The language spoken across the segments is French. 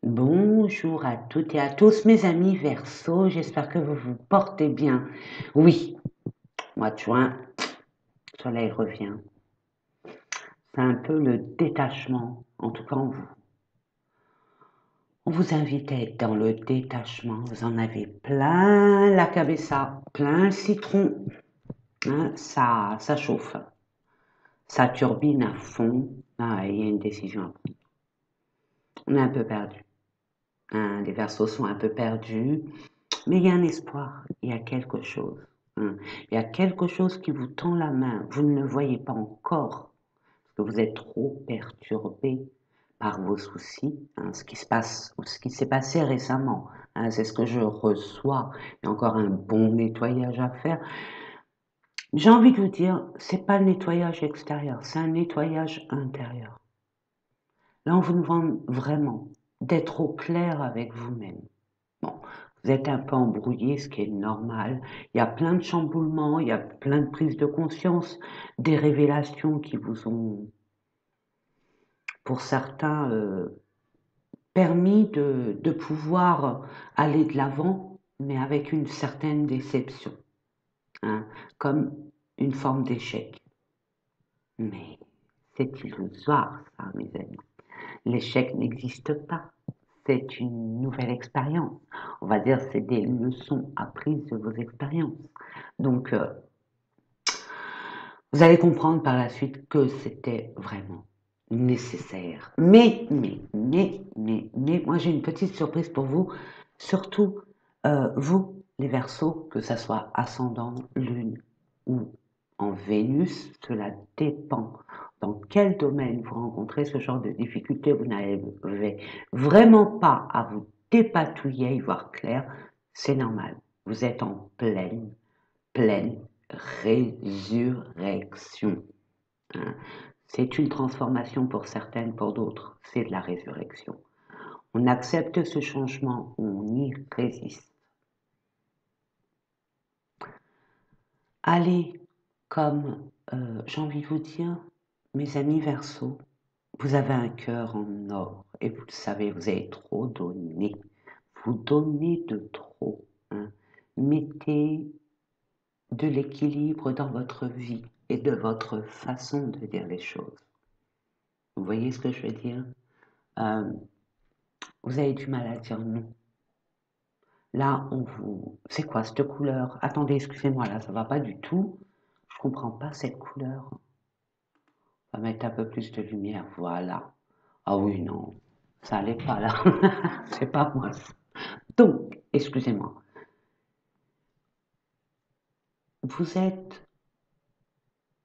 Bonjour à toutes et à tous mes amis Verseau, j'espère que vous vous portez bien. Oui, mois de juin, le soleil revient. C'est un peu le détachement, en tout cas en vous. On vous invite à être dans le détachement, vous en avez plein la cabessa, plein le citron, hein, ça chauffe, ça turbine à fond. Ah, il y a une décision à prendre. On est un peu perdu, hein, les Verseaux sont un peu perdus. Mais il y a un espoir, il y a quelque chose, hein. Il y a quelque chose qui vous tend la main. Vous ne le voyez pas encore, parce que vous êtes trop perturbé par vos soucis, hein, ce qui s'est passé récemment, hein, c'est ce que je reçois. Il y a encore un bon nettoyage à faire. J'ai envie de vous dire, c'est pas le nettoyage extérieur, c'est un nettoyage intérieur. Là, on vous demande vraiment d'être au clair avec vous-même. Bon, vous êtes un peu embrouillé, ce qui est normal. Il y a plein de chamboulements, il y a plein de prises de conscience, des révélations qui vous ont, pour certains, permis de pouvoir aller de l'avant, mais avec une certaine déception, hein, comme une forme d'échec. Mais c'est illusoire, ça, mes amis. L'échec n'existe pas. C'est une nouvelle expérience. On va dire c'est des leçons apprises de vos expériences. Donc, vous allez comprendre par la suite que c'était vraiment nécessaire. Mais, moi j'ai une petite surprise pour vous, surtout vous, les Verseaux, que ça soit ascendant, lune ou en Vénus, cela dépend dans quel domaine vous rencontrez ce genre de difficultés. Vous n'avez vraiment pas à vous dépatouiller, y voir clair, c'est normal. Vous êtes en pleine résurrection, hein. C'est une transformation pour certaines, pour d'autres, c'est de la résurrection. On accepte ce changement, on y résiste. Allez, comme j'ai envie de vous dire, mes amis Verseaux, vous avez un cœur en or et vous le savez, vous avez trop donné. Vous donnez de trop, hein. Mettez de l'équilibre dans votre vie et de votre façon de dire les choses. Vous voyez ce que je veux dire? Euh, vous avez du mal à dire non. Là, on vous... C'est quoi cette couleur? Attendez, excusez-moi, là, ça va pas du tout. Je comprends pas cette couleur. On va mettre un peu plus de lumière, voilà. Ah oui, non, ça allait pas là. C'est pas moi ça. Donc, excusez-moi. Vous êtes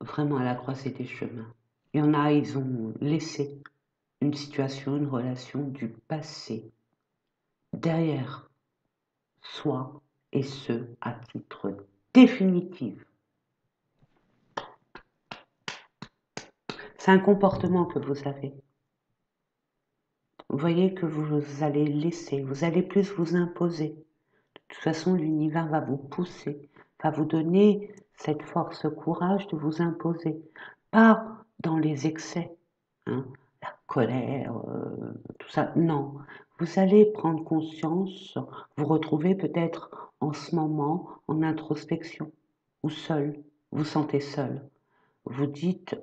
vraiment à la croisée des chemins. Il y en a, ils ont laissé une situation, une relation du passé derrière soi et ce à titre définitif. C'est un comportement que vous avez. Vous voyez que vous allez laisser, vous allez plus vous imposer. De toute façon, l'univers va vous pousser, va vous donner cette force, ce courage de vous imposer. Pas dans les excès, hein, la colère, tout ça. Non, vous allez prendre conscience, vous retrouver peut-être en ce moment en introspection ou seul, vous sentez seul. Vous dites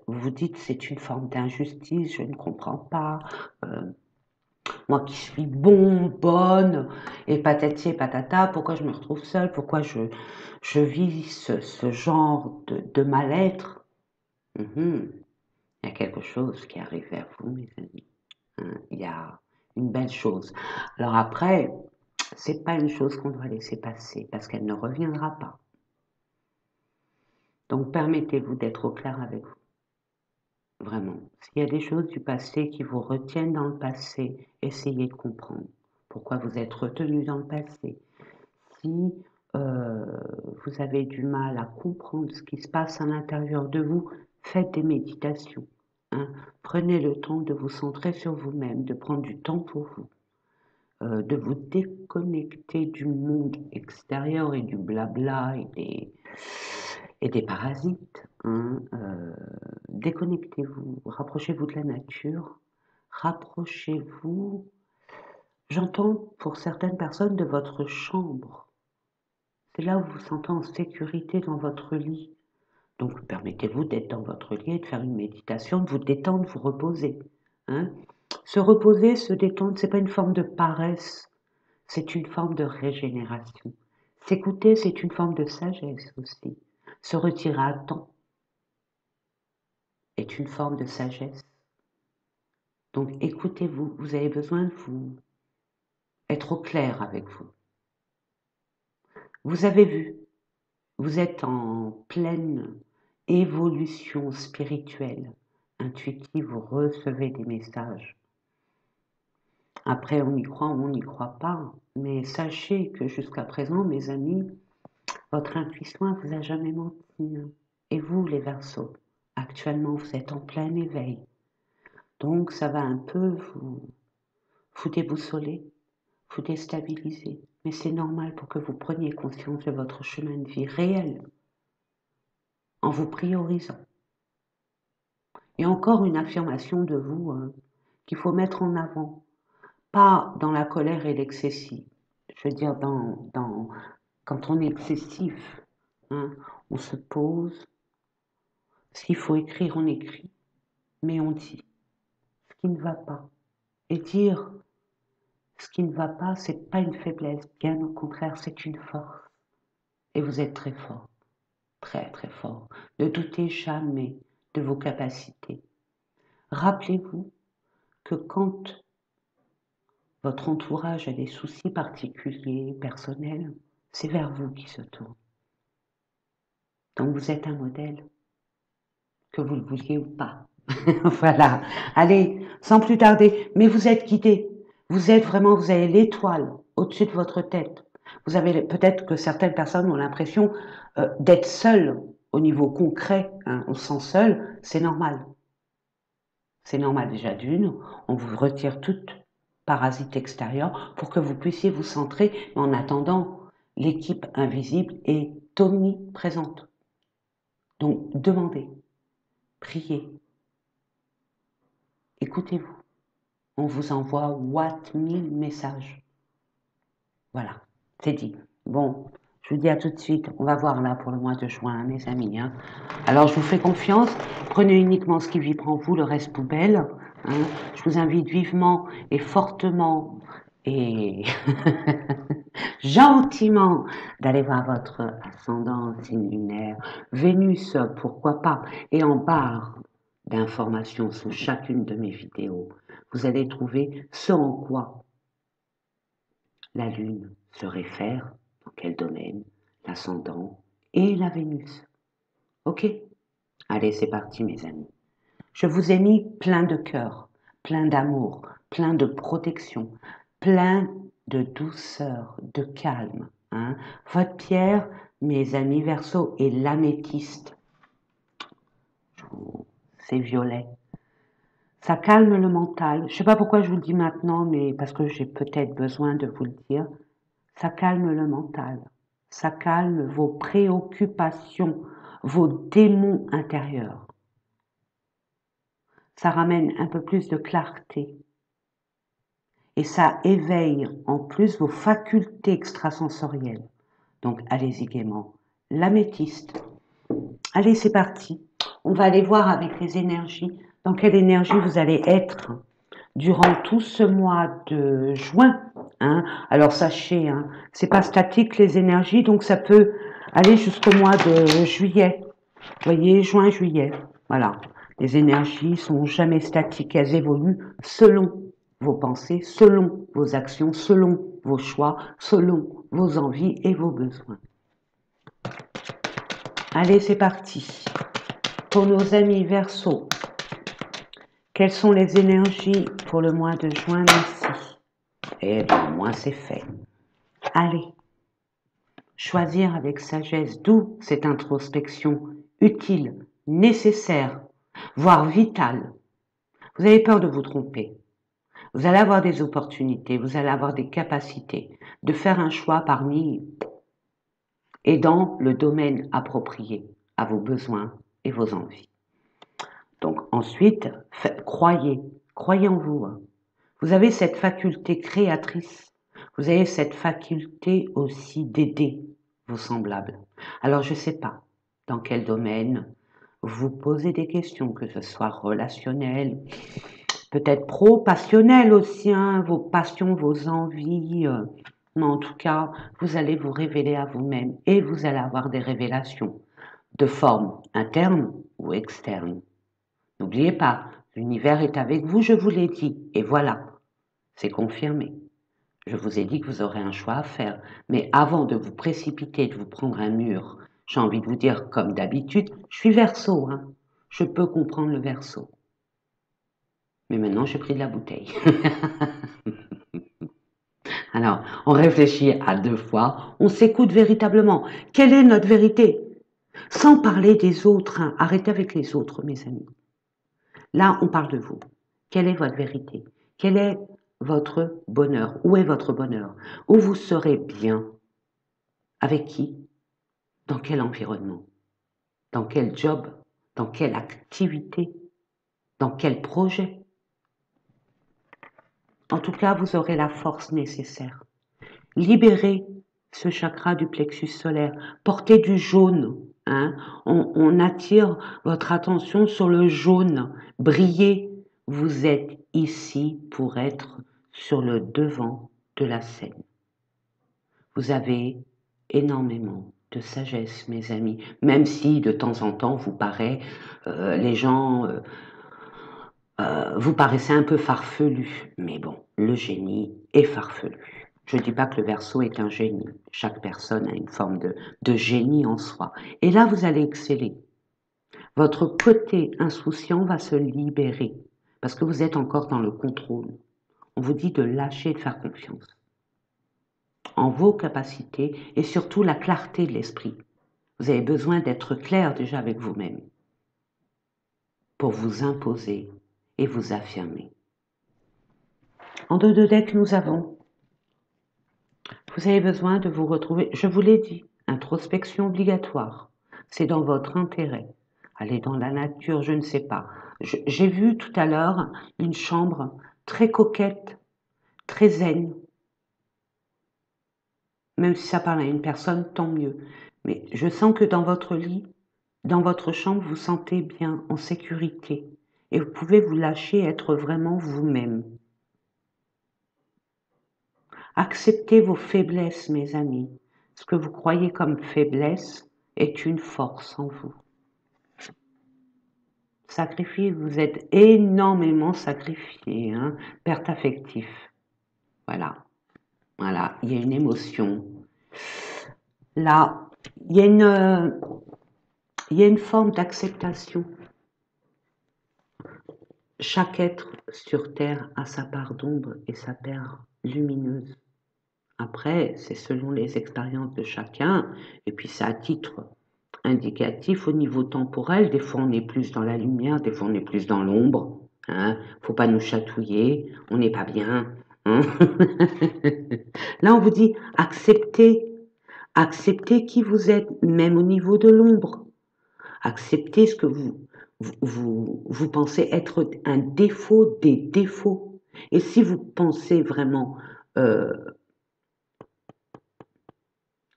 c'est une forme d'injustice, je ne comprends pas. euh, Moi qui suis bonne, et patati et patata, pourquoi je me retrouve seule, pourquoi je vis ce genre de mal-être. Mhm. Il y a quelque chose qui arrive vers vous, mes amis, hein. Il y a une belle chose. Alors après, c'est pas une chose qu'on doit laisser passer parce qu'elle ne reviendra pas. Donc permettez-vous d'être au clair avec vous. Vraiment. S'il y a des choses du passé qui vous retiennent dans le passé, essayez de comprendre pourquoi vous êtes retenu dans le passé. Si euh, vous avez du mal à comprendre ce qui se passe à l'intérieur de vous, faites des méditations, hein. Prenez le temps de vous centrer sur vous-même, de prendre du temps pour vous, de vous déconnecter du monde extérieur et du blabla et des parasites, hein. Déconnectez-vous, rapprochez-vous de la nature, rapprochez-vous J'entends pour certaines personnes de votre chambre. C'est là où vous vous sentez en sécurité dans votre lit. Donc, permettez-vous d'être dans votre lit et de faire une méditation, de vous détendre, de vous reposer. Hein. Se reposer, se détendre, c'est pas une forme de paresse, c'est une forme de régénération. S'écouter, c'est une forme de sagesse aussi. Se retirer à temps est une forme de sagesse. Donc, écoutez-vous, vous avez besoin de vous être au clair avec vous. Vous avez vu, vous êtes en pleine évolution spirituelle, intuitive, vous recevez des messages. Après, on y croit ou on n'y croit pas, mais sachez que jusqu'à présent, mes amis, votre intuition ne vous a jamais menti. Hein. Et vous, les Verseaux, actuellement, vous êtes en plein éveil. Donc, ça va un peu vous déboussoler, vous déstabiliser. Mais c'est normal pour que vous preniez conscience de votre chemin de vie réel, en vous priorisant. Et encore une affirmation de vous qu'il faut mettre en avant. Pas dans la colère et l'excessif. Je veux dire, quand on est excessif, hein, on se pose. S'il faut écrire, on écrit. Mais on dit ce qui ne va pas. Et dire ce qui ne va pas, c'est pas une faiblesse. Bien au contraire, c'est une force. Et vous êtes très fort. Très, très fort. Ne doutez jamais de vos capacités. Rappelez-vous que quand votre entourage a des soucis particuliers, personnels, c'est vers vous qui se tourne. Donc vous êtes un modèle, que vous le vouliez ou pas. Voilà. Allez, sans plus tarder, mais vous êtes guidé. Vous êtes vraiment, vous avez l'étoile au-dessus de votre tête. Vous avez peut-être que certaines personnes ont l'impression d'être seules au niveau concret. Hein, on se sent seul, c'est normal. C'est normal déjà d'une. On vous retire toute parasite extérieure pour que vous puissiez vous centrer. Mais en attendant, l'équipe invisible est omniprésente. Donc demandez, priez, écoutez-vous. On vous envoie Watt 1000 messages. Voilà, c'est dit. Bon, je vous dis à tout de suite. On va voir là pour le mois de juin, mes amis. Hein. Alors, je vous fais confiance. Prenez uniquement ce qui vibre en vous, le reste poubelle. Hein. Je vous invite vivement et fortement et gentiment d'aller voir votre ascendant signe lunaire, Vénus, pourquoi pas, et en barre d'informations sous chacune de mes vidéos, vous allez trouver ce en quoi la Lune se réfère, dans quel domaine, l'ascendant et la Vénus. Ok? Allez, c'est parti mes amis. Je vous ai mis plein de cœur, plein d'amour, plein de protection, plein de douceur, de calme. Hein. Votre pierre, mes amis Verseaux, est l'améthyste. C'est violet. Ça calme le mental. Je ne sais pas pourquoi je vous le dis maintenant, mais parce que j'ai peut-être besoin de vous le dire. Ça calme le mental. Ça calme vos préoccupations, vos démons intérieurs. Ça ramène un peu plus de clarté. Et ça éveille en plus vos facultés extrasensorielles. Donc allez-y gaiement. L'améthyste. Allez, c'est parti. On va aller voir avec les énergies. Dans quelle énergie vous allez être durant tout ce mois de juin. Hein. Alors sachez, hein, c'est pas statique les énergies, donc ça peut aller jusqu'au mois de juillet. Vous voyez, juin, juillet. Voilà. Les énergies sont jamais statiques, elles évoluent selon vos pensées, selon vos actions, selon vos choix, selon vos envies et vos besoins. Allez, c'est parti. Pour nos amis Verseaux, quelles sont les énergies pour le mois de juin? Merci. Eh bien, moi, c'est fait. Allez, choisir avec sagesse, d'où cette introspection utile, nécessaire, voire vitale. Vous avez peur de vous tromper. Vous allez avoir des opportunités, vous allez avoir des capacités de faire un choix parmi et dans le domaine approprié à vos besoins et vos envies. Donc ensuite, croyez en vous. Hein. Vous avez cette faculté créatrice. Vous avez cette faculté aussi d'aider vos semblables. Alors, je ne sais pas dans quel domaine vous posez des questions, que ce soit relationnel, peut-être pro-passionnel aussi, hein, vos passions, vos envies. Mais en tout cas, vous allez vous révéler à vous-même et vous allez avoir des révélations de forme interne ou externe. N'oubliez pas, l'univers est avec vous, je vous l'ai dit, et voilà, c'est confirmé. Je vous ai dit que vous aurez un choix à faire, mais avant de vous précipiter, de vous prendre un mur, j'ai envie de vous dire, comme d'habitude, je suis Verseau, hein, je peux comprendre le Verseau. Mais maintenant, j'ai pris de la bouteille. Alors, on réfléchit à 2 fois, on s'écoute véritablement. Quelle est notre vérité? Sans parler des autres, hein. Arrêtez avec les autres, mes amis. Là, on parle de vous. Quelle est votre vérité? Quel est votre bonheur? Où est votre bonheur? Où vous serez bien? Avec qui? Dans quel environnement? Dans quel job? Dans quelle activité? Dans quel projet? En tout cas, vous aurez la force nécessaire. Libérez ce chakra du plexus solaire. Portez du jaune. Hein? On attire votre attention sur le jaune. Brillez. Vous êtes ici pour être sur le devant de la scène. Vous avez énormément de sagesse, mes amis, même si de temps en temps vous paraît, les gens vous paraissez un peu farfelu, mais bon, le génie est farfelu. Je ne dis pas que le Verseau est un génie. Chaque personne a une forme de génie en soi. Et là, vous allez exceller. Votre côté insouciant va se libérer parce que vous êtes encore dans le contrôle. On vous dit de lâcher, de faire confiance en vos capacités et surtout la clarté de l'esprit. Vous avez besoin d'être clair déjà avec vous-même pour vous imposer et vous affirmer. En dos de deck, nous avons, vous avez besoin de vous retrouver, je vous l'ai dit, introspection obligatoire. C'est dans votre intérêt. Aller dans la nature, je ne sais pas. J'ai vu tout à l'heure une chambre très coquette, très zen. Même si ça parle à une personne, tant mieux. Mais je sens que dans votre lit, dans votre chambre, vous sentez bien, en sécurité. Et vous pouvez vous lâcher, être vraiment vous-même. Acceptez vos faiblesses, mes amis. Ce que vous croyez comme faiblesse est une force en vous. Sacrifiez, vous êtes énormément sacrifié, hein? Perte affective. Voilà. Voilà, il y a une émotion. Là, il y a une forme d'acceptation. Chaque être sur Terre a sa part d'ombre et sa part lumineuse. Après, c'est selon les expériences de chacun, et puis c'est à titre indicatif au niveau temporel. Des fois, on est plus dans la lumière, des fois, on est plus dans l'ombre. Hein. Faut pas nous chatouiller, on n'est pas bien. Hein. Là, on vous dit acceptez, acceptez qui vous êtes, même au niveau de l'ombre. Acceptez ce que vous pensez être un défaut des défauts. Et si vous pensez vraiment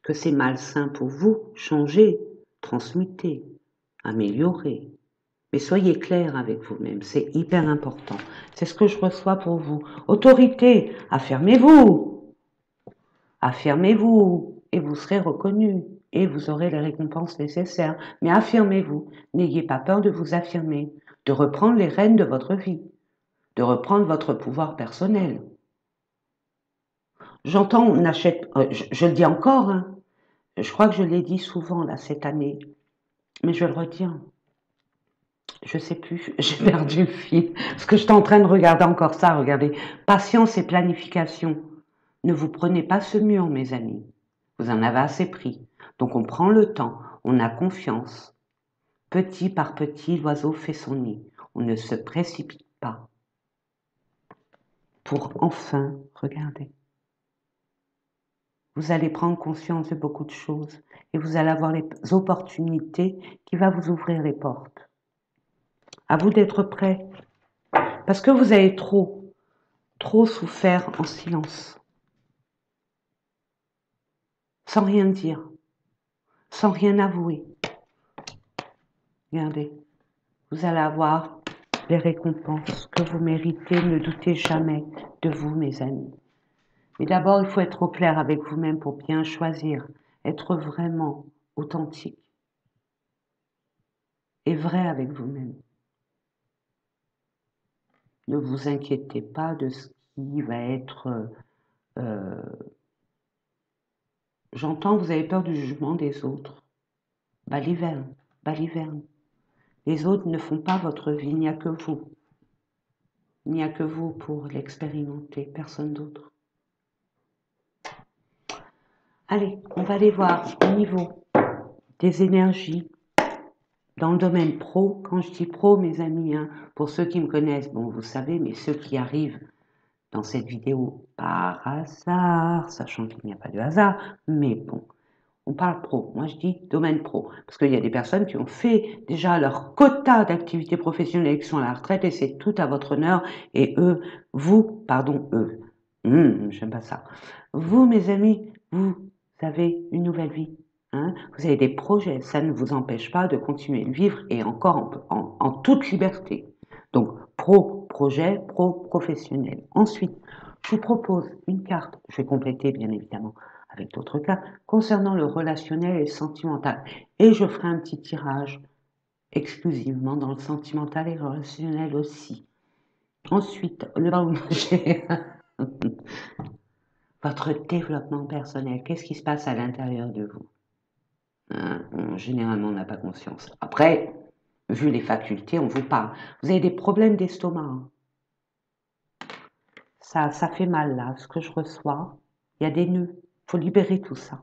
que c'est malsain pour vous, changez, transmutez, améliorez. Mais soyez clair avec vous-même, c'est hyper important. C'est ce que je reçois pour vous. Autorité, affirmez-vous. Affirmez-vous et vous serez reconnu et vous aurez les récompenses nécessaires. Mais affirmez-vous. N'ayez pas peur de vous affirmer, de reprendre les rênes de votre vie, de reprendre votre pouvoir personnel. J'entends, on achète, je le dis encore, hein, je crois que je l'ai dit souvent là cette année, mais je le retiens. Je sais plus, j'ai perdu le fil, parce que j'étais en train de regarder encore ça, regardez. Patience et planification. Ne vous prenez pas ce mur, mes amis. Vous en avez assez pris. Donc on prend le temps, on a confiance. Petit par petit, l'oiseau fait son nid. On ne se précipite pas. Pour enfin, regardez. Vous allez prendre conscience de beaucoup de choses et vous allez avoir les opportunités qui vont vous ouvrir les portes. À vous d'être prêts. Parce que vous avez trop trop souffert en silence, sans rien dire, sans rien avouer. Regardez, vous allez avoir les récompenses que vous méritez. Ne doutez jamais de vous, mes amis. Mais d'abord, il faut être au clair avec vous-même pour bien choisir, être vraiment authentique et vrai avec vous-même. Ne vous inquiétez pas de ce qui va être... J'entends, vous avez peur du jugement des autres. Baliverne, baliverne. Les autres ne font pas votre vie, il n'y a que vous. Il n'y a que vous pour l'expérimenter, personne d'autre. Allez, on va aller voir au niveau des énergies dans le domaine pro. Quand je dis pro, mes amis, hein, pour ceux qui me connaissent, bon, vous savez, mais ceux qui arrivent dans cette vidéo par hasard, sachant qu'il n'y a pas de hasard, mais bon, on parle pro. Moi, je dis domaine pro, parce qu'il y a des personnes qui ont fait déjà leur quota d'activité professionnelle, qui sont à la retraite, et c'est tout à votre honneur, et eux, vous, pardon, eux, j'aime pas ça. Vous, mes amis, vous avez une nouvelle vie. Hein, vous avez des projets, ça ne vous empêche pas de continuer de vivre, et encore en toute liberté. Donc, pro-projet, pro-professionnel. Ensuite, je vous propose une carte, je vais compléter bien évidemment avec d'autres cartes, concernant le relationnel et le sentimental. Et je ferai un petit tirage exclusivement dans le sentimental et le relationnel aussi. Ensuite, votre développement personnel, qu'est-ce qui se passe à l'intérieur de vous? Généralement, on n'a pas conscience. Après, vu les facultés, on vous parle. Vous avez des problèmes d'estomac. Hein. Ça fait mal là, ce que je reçois. Il y a des nœuds. Il faut libérer tout ça.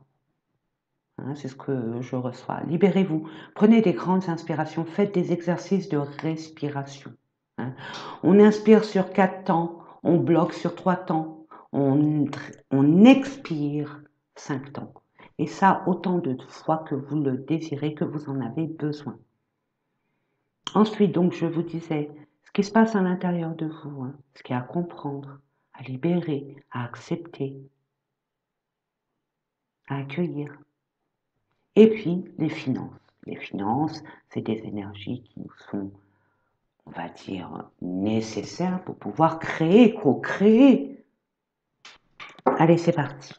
Hein, c'est ce que je reçois. Libérez-vous. Prenez des grandes inspirations. Faites des exercices de respiration. Hein. On inspire sur 4 temps. On bloque sur 3 temps. On expire 5 temps. Et ça, autant de fois que vous le désirez, que vous en avez besoin. Ensuite, donc, je vous disais, ce qui se passe à l'intérieur de vous, hein, ce qu'il y a à comprendre, à libérer, à accepter, à accueillir. Et puis, les finances. Les finances, c'est des énergies qui nous sont, on va dire, nécessaires pour pouvoir créer, co-créer. Allez, c'est parti.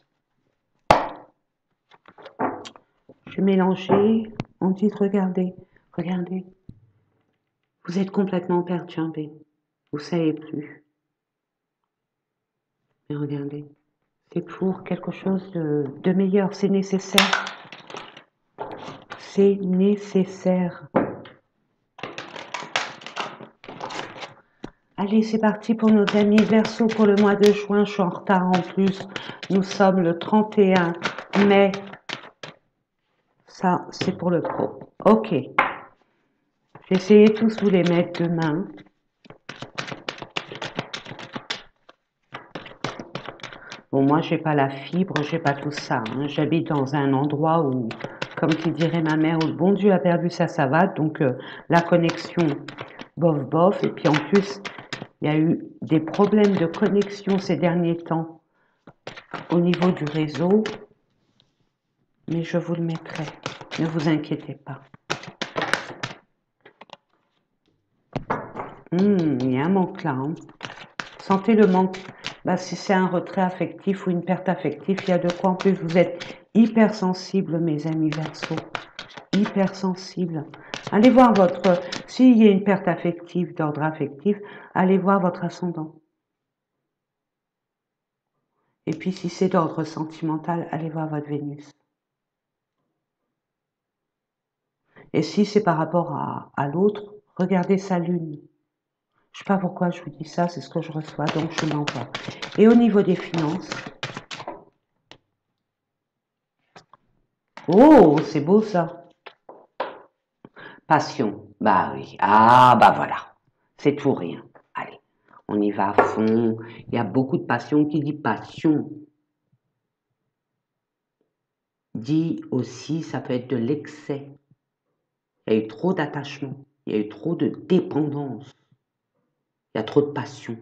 Je vais mélanger. On dit, regardez, regardez. Vous êtes complètement perturbé. Vous ne savez plus. Mais regardez, c'est pour quelque chose de meilleur. C'est nécessaire. C'est nécessaire. Allez, c'est parti pour nos amis Verseau pour le mois de juin. Je suis en retard en plus. Nous sommes le 31 mai. Ça, c'est pour le pro. Ok. J'ai essayé tous vous les mettre demain. Bon, moi, j'ai pas la fibre, j'ai pas tout ça. Hein. J'habite dans un endroit où, comme qui dirait ma mère, où le bon Dieu a perdu sa savate. Donc, la connexion, bof, bof. Et puis, en plus, il y a eu des problèmes de connexion ces derniers temps au niveau du réseau. Mais je vous le mettrai. Ne vous inquiétez pas. Il y a un manque là. Hein. Sentez le manque. Bah, si c'est un retrait affectif ou une perte affective, il y a de quoi. En plus, vous êtes hypersensible, mes amis Verseau. Hypersensible. Allez voir votre... S'il y a une perte affective, d'ordre affectif, allez voir votre ascendant. Et puis, si c'est d'ordre sentimental, allez voir votre Vénus. Et si c'est par rapport à l'autre, regardez sa lune. Je ne sais pas pourquoi je vous dis ça, c'est ce que je reçois, donc je l'envoie. Et au niveau des finances, oh, c'est beau ça. Passion, bah oui. Ah, bah voilà. C'est tout rien. Allez, on y va à fond. Il y a beaucoup de passion. Qui dit passion dit aussi, ça peut être de l'excès. Il y a eu trop d'attachement. Il y a eu trop de dépendance. Il y a trop de passion.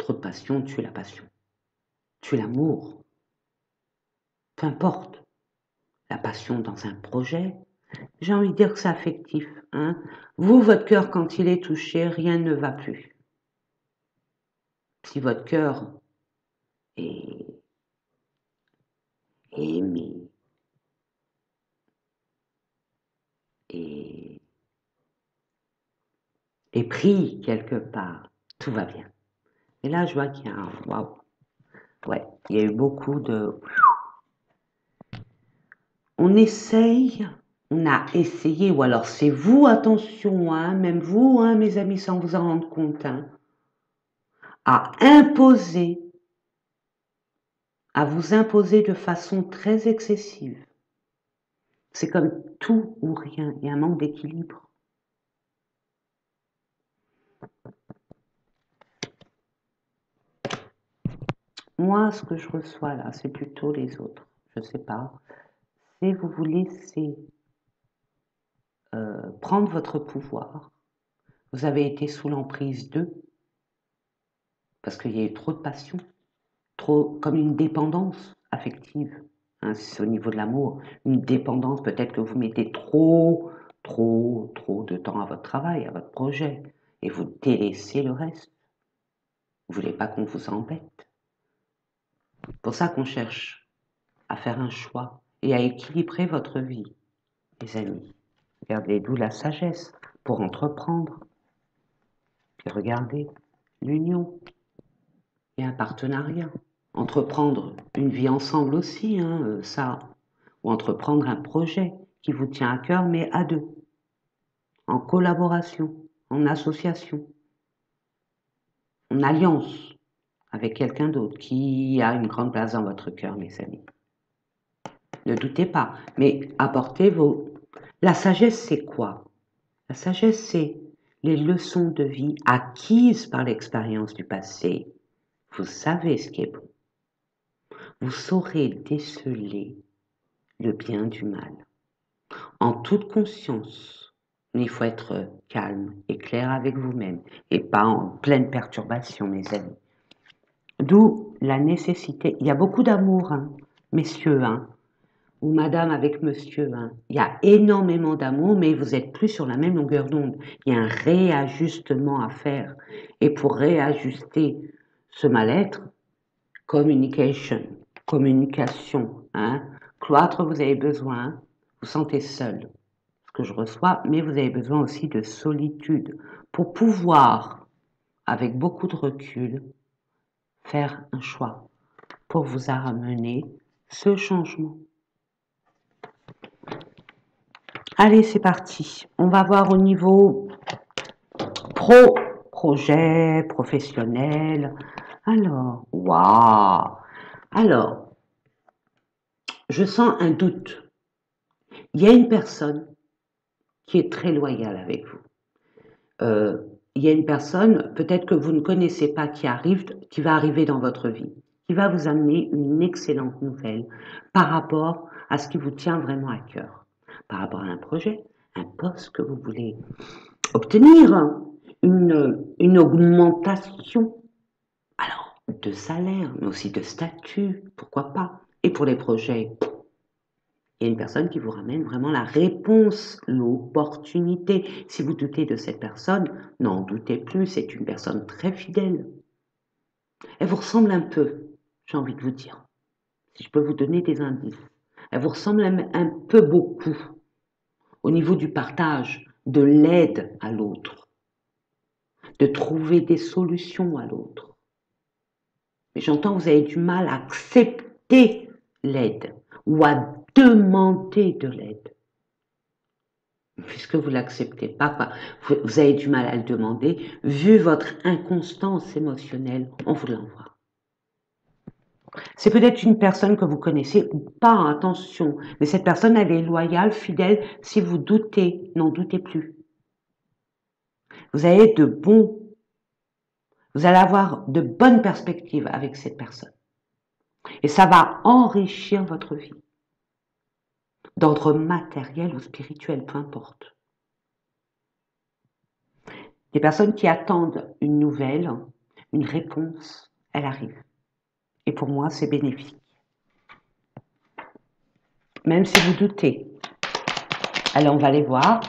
Trop de passion tue la passion, tue l'amour. Peu importe, la passion dans un projet, j'ai envie de dire que c'est affectif. Hein. Vous, votre cœur, quand il est touché, rien ne va plus. Si votre cœur est aimé et pris quelque part, tout va bien. Et là, je vois qu'il y a un waouh. Ouais, il y a eu beaucoup de. On essaye, on a essayé, ou alors c'est vous, attention, hein, même vous, hein, mes amis, sans vous en rendre compte, hein, à imposer, à vous imposer de façon très excessive. C'est comme tout ou rien, il y a un manque d'équilibre. Moi, ce que je reçois là, c'est plutôt les autres, je ne sais pas, c'est vous vous laissez prendre votre pouvoir. Vous avez été sous l'emprise d'eux, parce qu'il y a eu trop de passion, trop comme une dépendance affective. Hein, c'est au niveau de l'amour, une dépendance, peut-être que vous mettez trop de temps à votre travail, à votre projet, et vous délaissez le reste. Vous voulez pas qu'on vous embête. C'est pour ça qu'on cherche à faire un choix et à équilibrer votre vie, les amis. Regardez, d'où la sagesse pour entreprendre. Et regardez, l'union et un partenariat. Entreprendre une vie ensemble aussi, hein, ça. Ou entreprendre un projet qui vous tient à cœur, mais à deux. En collaboration, en association, en alliance avec quelqu'un d'autre qui a une grande place dans votre cœur, mes amis. Ne doutez pas, mais apportez vos... La sagesse, c'est quoi? La sagesse, c'est les leçons de vie acquises par l'expérience du passé. Vous savez ce qui est bon. Vous saurez déceler le bien du mal. En toute conscience, il faut être calme et clair avec vous-même et pas en pleine perturbation, mes amis. D'où la nécessité, il y a beaucoup d'amour, hein, messieurs, hein, ou madame avec monsieur, hein. Il y a énormément d'amour, mais vous êtes plus sur la même longueur d'onde. Il y a un réajustement à faire. Et pour réajuster ce mal-être, communication, hein. Cloître, vous avez besoin, vous sentez seul, ce que je reçois, mais vous avez besoin aussi de solitude pour pouvoir, avec beaucoup de recul, faire un choix pour vous amener ce changement. Allez, c'est parti. On va voir au niveau projet, professionnel. Alors, waouh. Alors, je sens un doute. Il y a une personne qui est très loyale avec vous. Il y a une personne, peut-être que vous ne connaissez pas, qui va arriver dans votre vie, qui va vous amener une excellente nouvelle par rapport à ce qui vous tient vraiment à cœur, par rapport à un projet, un poste que vous voulez obtenir, une augmentation, alors de salaire, mais aussi de statut, pourquoi pas. Et pour les projets, il y a une personne qui vous ramène vraiment la réponse, l'opportunité. Si vous doutez de cette personne, n'en doutez plus, c'est une personne très fidèle. Elle vous ressemble un peu, j'ai envie de vous dire, si je peux vous donner des indices. Elle vous ressemble un peu beaucoup au niveau du partage, de l'aide à l'autre, de trouver des solutions à l'autre. Mais j'entends que vous avez du mal à accepter l'aide ou à demander de l'aide. Puisque vous ne l'acceptez pas, vous avez du mal à le demander, vu votre inconstance émotionnelle, on vous l'envoie. C'est peut-être une personne que vous connaissez ou pas, attention, mais cette personne, elle est loyale, fidèle. Si vous doutez, n'en doutez plus. Vous allez avoir de bonnes perspectives avec cette personne. Et ça va enrichir votre vie, d'ordre matériel ou spirituel, peu importe. Des personnes qui attendent une nouvelle, une réponse, elle arrive. Et pour moi, c'est bénéfique. Même si vous doutez. Alors, on va les voir.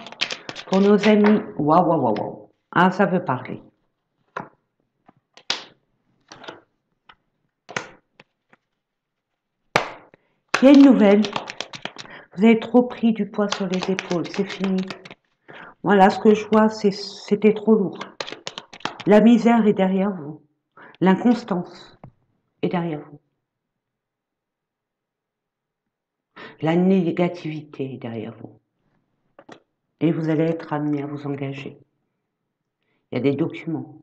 Pour nos amis, waouh, waouh, waouh, waouh. Ah, ça veut parler. Il y a une nouvelle. Vous avez trop pris du poids sur les épaules, c'est fini. Voilà, ce que je vois, c'était trop lourd. La misère est derrière vous. L'inconstance est derrière vous. La négativité est derrière vous. Et vous allez être amené à vous engager. Il y a des documents,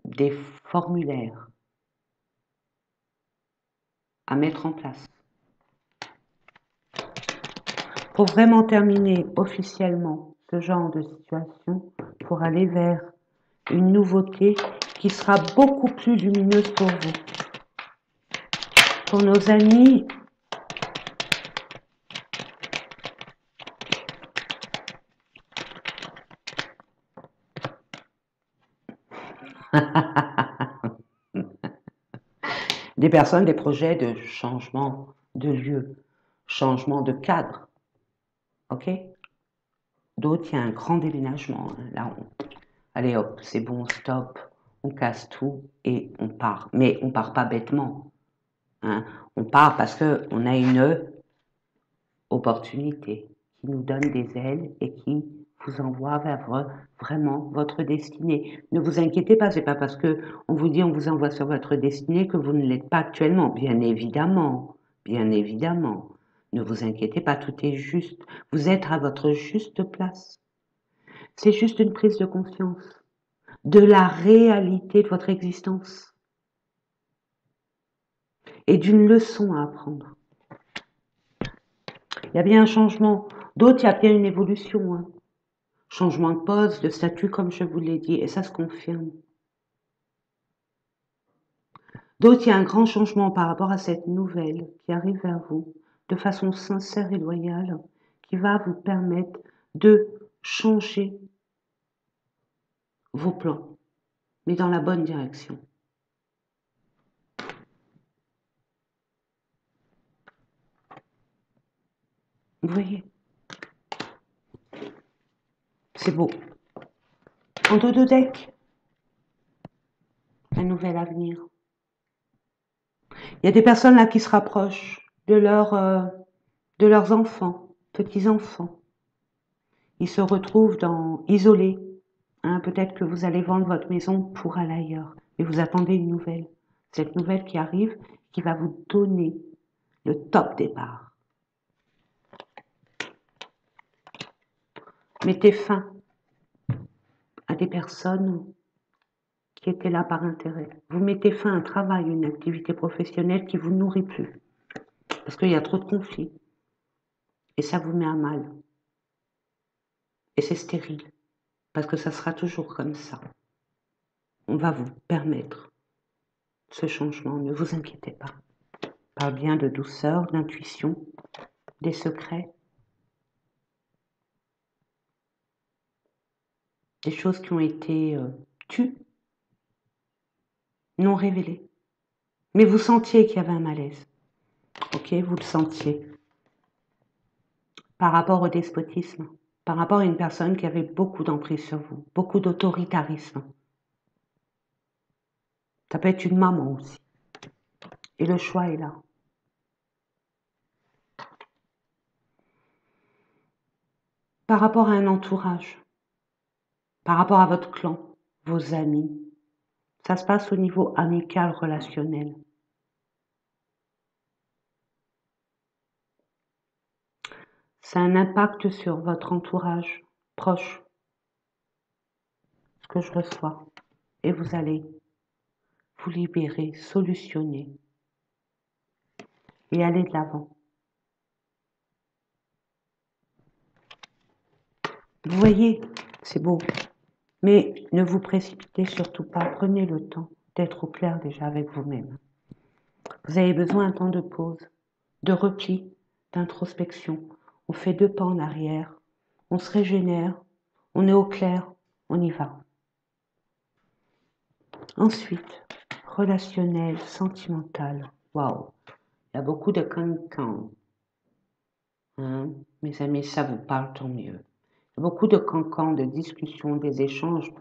des formulaires à mettre en place. Pour vraiment terminer officiellement ce genre de situation, pour aller vers une nouveauté qui sera beaucoup plus lumineuse pour vous. Pour nos amis, des personnes, des projets de changement de lieu, changement de cadre, ok? D'autres, il y a un grand déménagement, hein. Là, allez hop, c'est bon, stop, on casse tout et on part. Mais on part pas bêtement, hein. On part parce qu'on a une opportunité qui nous donne des ailes et qui vous envoie vers vraiment votre destinée. Ne vous inquiétez pas, c'est pas parce que on vous dit on vous envoie sur votre destinée que vous ne l'êtes pas actuellement. Bien évidemment, bien évidemment. Ne vous inquiétez pas, tout est juste. Vous êtes à votre juste place. C'est juste une prise de conscience de la réalité de votre existence et d'une leçon à apprendre. Il y a bien un changement. D'autres, il y a bien une évolution, hein. Changement de poste, de statut, comme je vous l'ai dit, et ça se confirme. D'autres, il y a un grand changement par rapport à cette nouvelle qui arrive vers vous de façon sincère et loyale, qui va vous permettre de changer vos plans, mais dans la bonne direction. Vous voyez? C'est beau. En dos de deck, un nouvel avenir. Il y a des personnes là qui se rapprochent de leurs enfants, petits-enfants. Ils se retrouvent isolés. Hein, peut-être que vous allez vendre votre maison pour aller ailleurs. Et vous attendez une nouvelle. Cette nouvelle qui arrive, qui va vous donner le top départ. Mettez fin à des personnes qui étaient là par intérêt. Vous mettez fin à un travail, une activité professionnelle qui vous nourrit plus. Parce qu'il y a trop de conflits. Et ça vous met à mal. Et c'est stérile. Parce que ça sera toujours comme ça. On va vous permettre ce changement, ne vous inquiétez pas. Je parle bien de douceur, d'intuition, des secrets, des choses qui ont été tues, non révélées. Mais vous sentiez qu'il y avait un malaise. Ok, vous le sentiez. Par rapport au despotisme, par rapport à une personne qui avait beaucoup d'emprise sur vous, beaucoup d'autoritarisme. Ça peut être une maman aussi. Et le choix est là. Par rapport à un entourage, par rapport à votre clan, vos amis, ça se passe au niveau amical, relationnel. Ça a un impact sur votre entourage proche, ce que je reçois. Et vous allez vous libérer, solutionner et aller de l'avant. Vous voyez, c'est beau. Mais ne vous précipitez surtout pas. Prenez le temps d'être au clair déjà avec vous-même. Vous avez besoin d'un temps de pause, de repli, d'introspection. On fait 2 pas en arrière, on se régénère, on est au clair, on y va. Ensuite, relationnel, sentimental. Waouh, il y a beaucoup de cancans. Hein, mes amis, ça vous parle, tant mieux. Beaucoup de cancans, de discussions, des échanges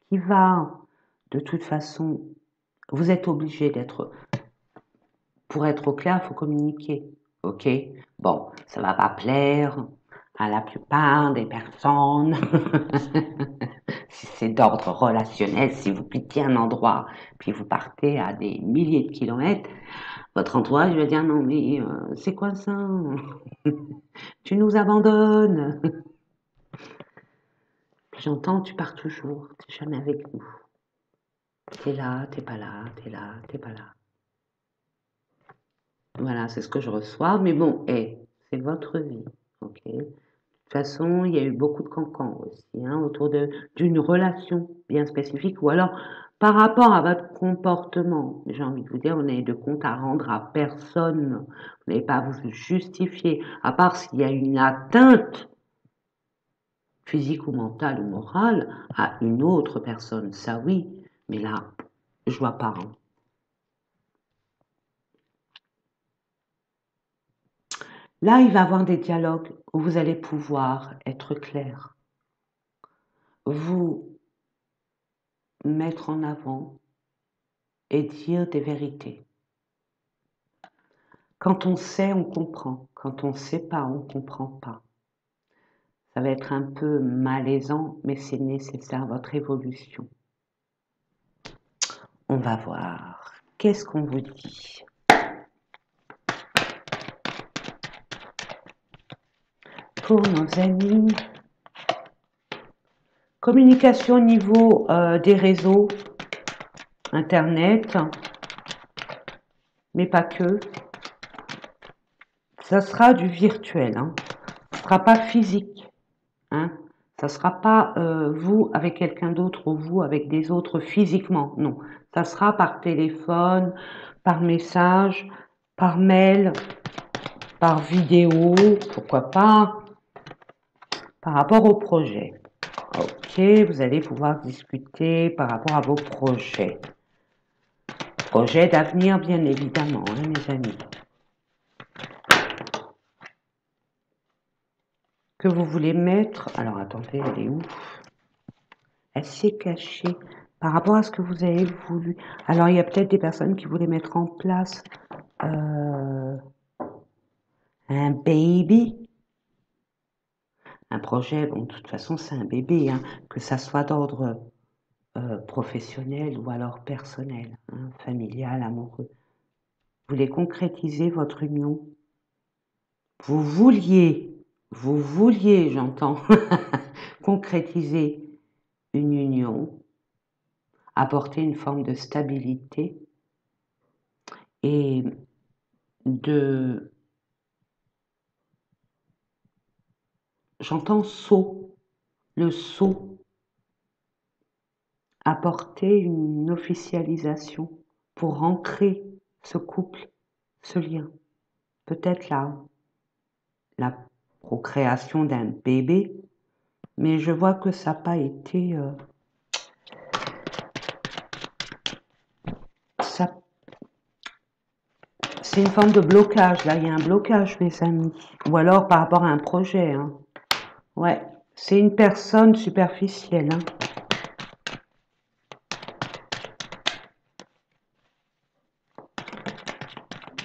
qui va, de toute façon, vous êtes obligé d'être, pour être au clair, il faut communiquer, ok? Bon, ça va pas plaire à la plupart des personnes, si c'est d'ordre relationnel, si vous quittez un endroit, puis vous partez à des milliers de kilomètres, votre entourage va dire non mais c'est quoi ça? Tu nous abandonnes. J'entends, tu pars toujours, t'es jamais avec nous. T'es là, t'es pas là, t'es là, t'es pas là. Voilà, c'est ce que je reçois, mais bon, c'est votre vie, ok? De toute façon, il y a eu beaucoup de cancans aussi, hein, autour d'une relation bien spécifique, ou alors par rapport à votre comportement. J'ai envie de vous dire, vous n'avez de compte à rendre à personne, vous n'avez pas à vous justifier, à part s'il y a une atteinte physique ou mentale ou morale à une autre personne, ça oui, mais là, je vois pas, hein. Là, il va y avoir des dialogues où vous allez pouvoir être clair, vous mettre en avant et dire des vérités. Quand on sait, on comprend. Quand on ne sait pas, on ne comprend pas. Ça va être un peu malaisant, mais c'est nécessaire, votre évolution. On va voir. Qu'est-ce qu'on vous dit? Pour nos amis, communication au niveau des réseaux, Internet, mais pas que. Ça sera du virtuel, hein. Ça ne sera pas physique. Hein. Ça ne sera pas vous avec quelqu'un d'autre ou vous avec des autres physiquement. Non. Ça sera par téléphone, par message, par mail, par vidéo, pourquoi pas, par rapport au projet. Ok, vous allez pouvoir discuter par rapport à vos projets. Projets d'avenir, bien évidemment, hein, mes amis. Que vous voulez mettre. Alors attendez, elle est où? Elle s'est cachée par rapport à ce que vous avez voulu. Alors il y a peut-être des personnes qui voulaient mettre en place un baby. Un projet, bon, de toute façon, c'est un bébé, hein, que ça soit d'ordre professionnel ou alors personnel, hein, familial, amoureux. Vous voulez concrétiser votre union. Vous vouliez, j'entends, concrétiser une union, apporter une forme de stabilité et j'entends saut, le saut, apporter une officialisation pour ancrer ce couple, ce lien. Peut-être la procréation d'un bébé, mais je vois que ça n'a pas été... c'est une forme de blocage, là, il y a un blocage, mes amis. Ou alors par rapport à un projet, hein. Ouais, c'est une personne superficielle, hein.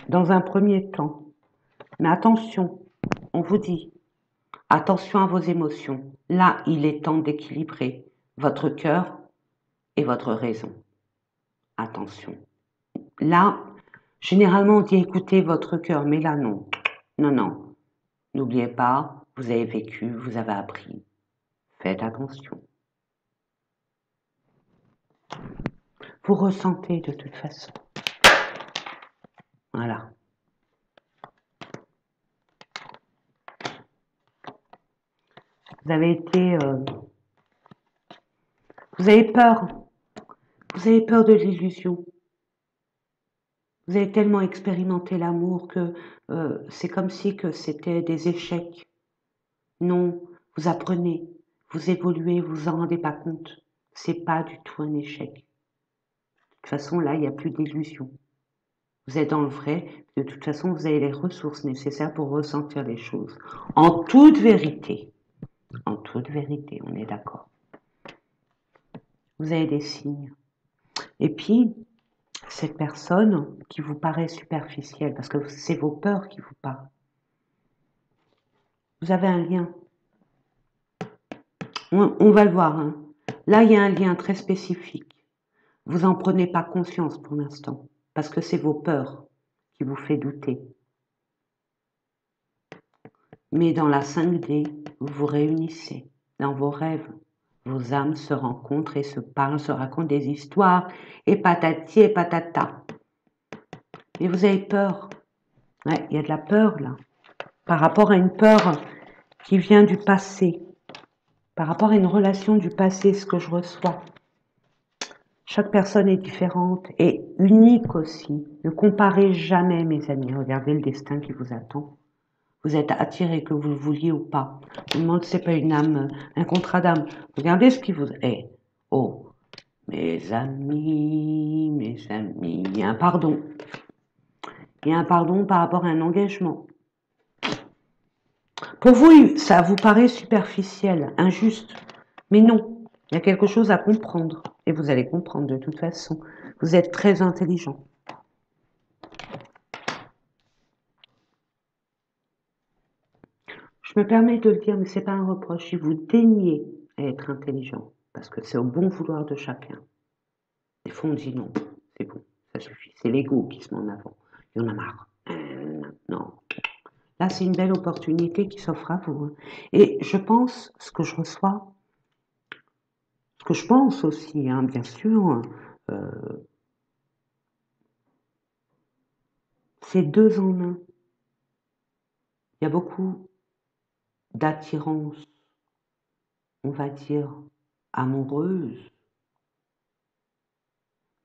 Dans un premier temps. Mais attention, on vous dit, attention à vos émotions. Là, il est temps d'équilibrer votre cœur et votre raison. Attention. Là, généralement, on dit écoutez votre cœur, mais là, non. Non, non. N'oubliez pas, vous avez vécu, vous avez appris. Faites attention. Vous ressentez de toute façon. Voilà. Vous avez été... vous avez peur. Vous avez peur de l'illusion. Vous avez tellement expérimenté l'amour que c'est comme si que c'était des échecs. Non, vous apprenez, vous évoluez, vous en rendez pas compte. C'est pas du tout un échec. toute façon, là, il n'y a plus d'illusion. Vous êtes dans le vrai. De toute façon, vous avez les ressources nécessaires pour ressentir les choses. En toute vérité. En toute vérité, on est d'accord. Vous avez des signes. Et puis, cette personne qui vous paraît superficielle, parce que c'est vos peurs qui vous parlent. Vous avez un lien. On va le voir. Hein. Là, il y a un lien très spécifique. Vous n'en prenez pas conscience pour l'instant, parce que c'est vos peurs qui vous fait douter. Mais dans la 5D, vous vous réunissez. Dans vos rêves, vos âmes se rencontrent et se parlent, se racontent des histoires, et patati et patata. Mais vous avez peur. Ouais, il y a de la peur là. Par rapport à une peur qui vient du passé. Par rapport à une relation du passé, ce que je reçois. Chaque personne est différente et unique aussi. Ne comparez jamais, mes amis. Regardez le destin qui vous attend. Vous êtes attiré, que vous le vouliez ou pas. Je me demande si c'est pas une âme, un contrat d'âme. Regardez ce qui vous est. Oh, mes amis, il y a un pardon. Il y a un pardon par rapport à un engagement. Pour vous, ça vous paraît superficiel, injuste. Mais non, il y a quelque chose à comprendre. Et vous allez comprendre de toute façon. Vous êtes très intelligent. Je me permets de le dire, mais ce n'est pas un reproche. Si vous daignez être intelligent, parce que c'est au bon vouloir de chacun. Des fois, on dit non, c'est bon, ça suffit. C'est l'ego qui se met en avant. Il y en a marre. Non. Là, c'est une belle opportunité qui s'offre à vous. Et je pense, ce que je reçois, ce que je pense aussi, hein, bien sûr, c'est 2 en 1. Il y a beaucoup d'attirance, on va dire, amoureuse,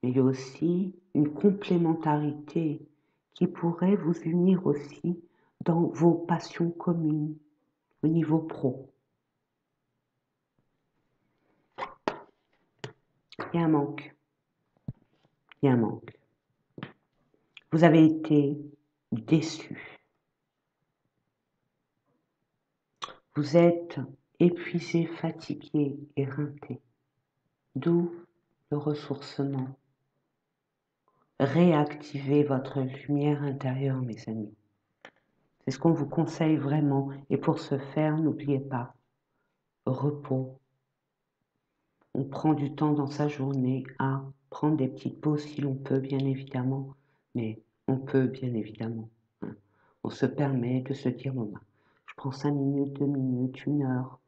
mais il y a aussi une complémentarité qui pourrait vous unir aussi dans vos passions communes au niveau pro. Il y a un manque. Il y a un manque. Vous avez été déçu. Vous êtes épuisé, fatigué, éreinté. D'où le ressourcement. Réactivez votre lumière intérieure, mes amis. C'est ce qu'on vous conseille vraiment. Et pour ce faire, n'oubliez pas, repos. On prend du temps dans sa journée à prendre des petites pauses si l'on peut, bien évidemment. Mais on peut, bien évidemment. Hein. On se permet de se dire, bon, je prends 5 minutes, 2 minutes, 1 heure.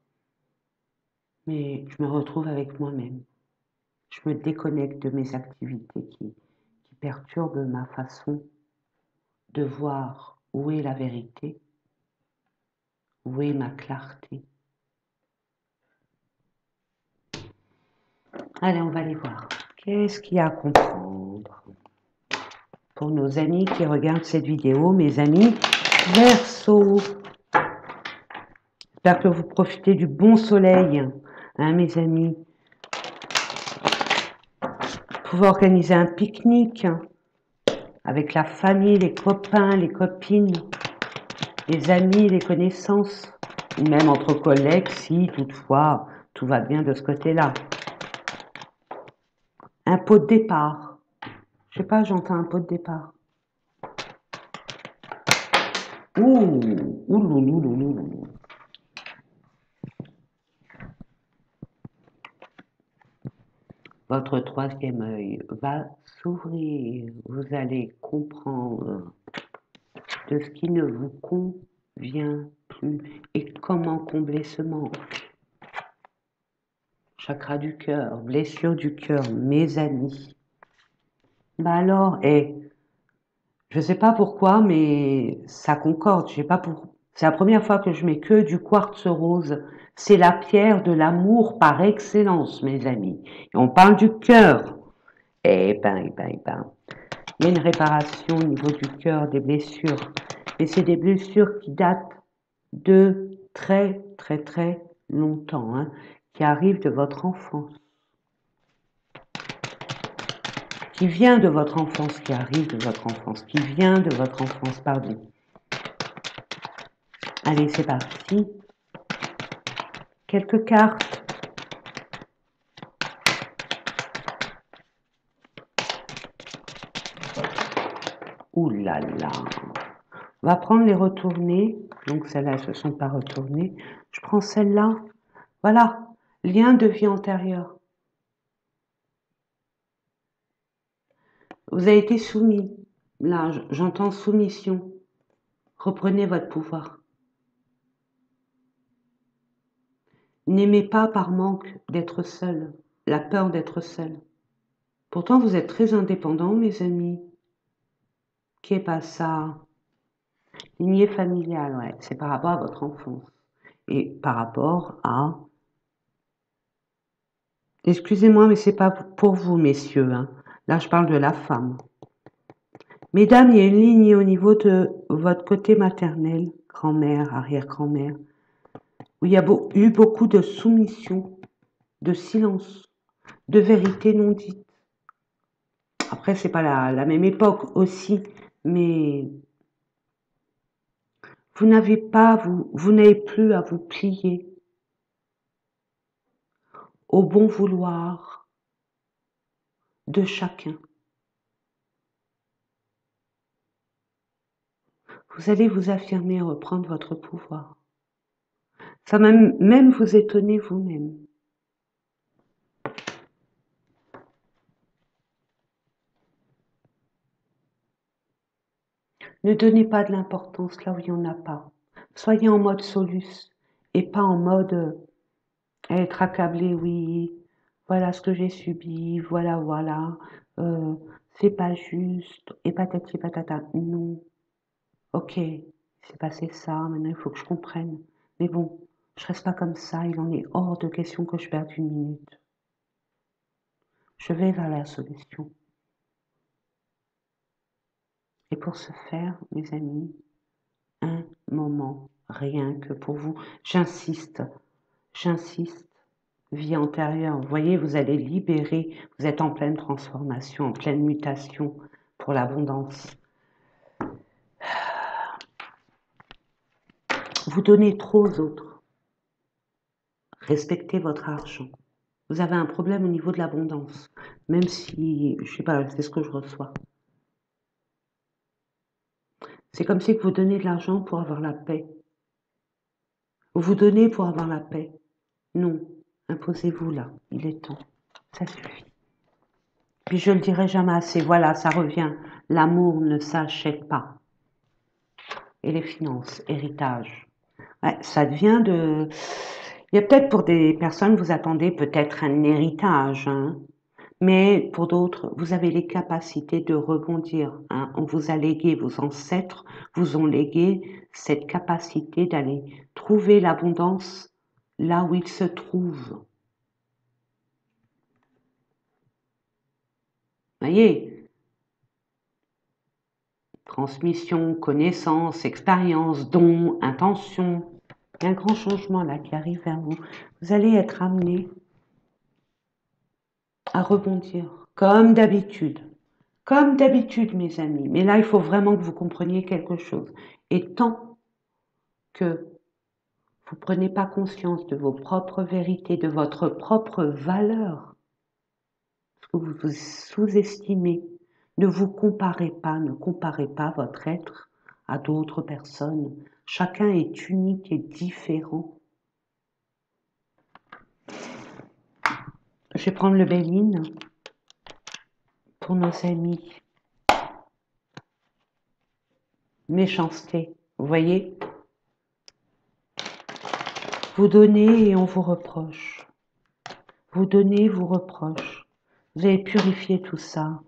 Mais je me retrouve avec moi-même. Je me déconnecte de mes activités qui perturbent ma façon de voir où est la vérité, où est ma clarté. Allez, on va aller voir. Qu'est-ce qu'il y a à comprendre pour nos amis qui regardent cette vidéo, mes amis Verseau. J'espère que vous profitez du bon soleil, hein, mes amis. Vous pouvez organiser un pique-nique avec la famille, les copains, les copines, les amis, les connaissances, ou même entre collègues si toutefois tout va bien de ce côté-là. Un pot de départ. Je sais pas, j'entends un pot de départ. Ouh. Votre 3e œil va s'ouvrir. Vous allez comprendre de ce qui ne vous convient plus et comment combler ce manque. Chakra du cœur, blessure du cœur, mes amis. Bah alors, je sais pas pourquoi, mais ça concorde. Je sais pas pour. C'est la première fois que je mets que du quartz rose. C'est la pierre de l'amour par excellence, mes amis. Et on parle du cœur. Eh ben. Il y a une réparation au niveau du cœur, des blessures. Et c'est des blessures qui datent de très longtemps, hein, qui arrivent de votre enfance. qui vient de votre enfance, qui arrive de votre enfance, qui vient de votre enfance, pardon. Allez, c'est parti. Quelques cartes. Ouh là là. On va prendre les retournées. Donc celles-là, elles ne se sont pas retournées. Je prends celle-là. Voilà. Lien de vie antérieure. Vous avez été soumis. Là, j'entends soumission. Reprenez votre pouvoir. N'aimez pas par manque d'être seul. La peur d'être seul. Pourtant, vous êtes très indépendants, mes amis. Qui est pas ça? Lignée familiale, ouais. C'est par rapport à votre enfance. Et par rapport à... Excusez-moi, mais c'est pas pour vous, messieurs. Hein. Là, je parle de la femme. Mesdames, il y a une lignée au niveau de votre côté maternel, grand-mère, arrière-grand-mère, où il y a eu beaucoup de soumission, de silence, de vérité non dite. Après, c'est pas la même époque aussi, mais vous n'avez pas, vous n'avez plus à vous plier au bon vouloir de chacun. Vous allez vous affirmer et reprendre votre pouvoir. Ça va même vous étonner vous-même. Ne donnez pas de l'importance là où il n'y en a pas. Soyez en mode solus et pas en mode être accablé, oui, voilà ce que j'ai subi, voilà, c'est pas juste, et patati patata. Non, ok, c'est passé ça, maintenant il faut que je comprenne. Mais bon, je reste pas comme ça, il en est hors de question que je perde une minute. Je vais vers la solution. Et pour ce faire, mes amis, un moment, rien que pour vous, j'insiste, vie antérieure. Vous voyez, vous allez libérer, vous êtes en pleine transformation, en pleine mutation pour l'abondance. Vous donnez trop aux autres. Respectez votre argent. Vous avez un problème au niveau de l'abondance, même si, je sais pas, c'est ce que je reçois. C'est comme si vous donnez de l'argent pour avoir la paix. Vous donnez pour avoir la paix. Non, imposez-vous là, il est temps. Ça suffit. Puis je le dirai jamais assez, voilà, ça revient. L'amour ne s'achète pas. Et les finances, héritage. Ouais, ça devient de... Il y a peut-être pour des personnes, vous attendez peut-être un héritage, hein, mais pour d'autres, vous avez les capacités de rebondir. Hein. On vous a légué, vos ancêtres vous ont légué cette capacité d'aller trouver l'abondance là où il se trouve. Voyez, transmission, connaissance, expérience, don, intention. Il y a un grand changement là qui arrive vers vous. Vous allez être amené à rebondir, comme d'habitude. Comme d'habitude, mes amis. Mais là, il faut vraiment que vous compreniez quelque chose. Et tant que vous ne prenez pas conscience de vos propres vérités, de votre propre valeur, parce que vous vous sous-estimez, ne vous comparez pas, ne comparez pas votre être à d'autres personnes. Chacun est unique et différent. Je vais prendre le Béline pour nos amis. Méchanceté, vous voyez? Vous donnez et on vous reproche. Vous donnez, vous reproche. Vous avez purifié tout ça.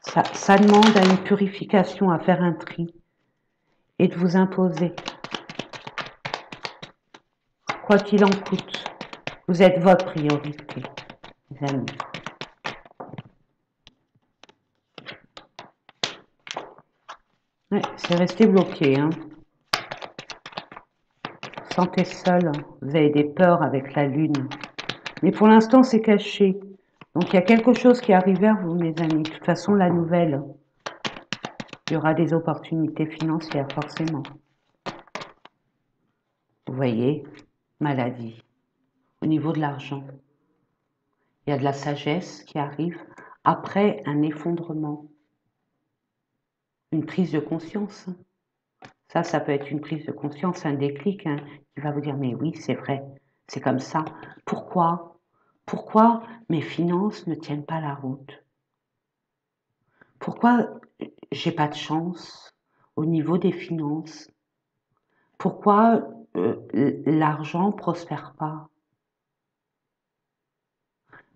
Ça demande à une purification, à faire un tri et de vous imposer. Quoi qu'il en coûte, vous êtes votre priorité, les amis. Ouais, c'est resté bloqué. Hein. Vous sentez seul, vous avez des peurs avec la lune. Mais pour l'instant, c'est caché. Donc, il y a quelque chose qui arrive vers vous, mes amis. De toute façon, la nouvelle, il y aura des opportunités financières, forcément. Vous voyez, maladie. Au niveau de l'argent, il y a de la sagesse qui arrive après un effondrement, une prise de conscience. Ça peut être une prise de conscience, un déclic, hein, qui va vous dire, mais oui, c'est vrai, c'est comme ça. Pourquoi? Pourquoi mes finances ne tiennent pas la route? Pourquoi j'ai pas de chance au niveau des finances? Pourquoi l'argent prospère pas?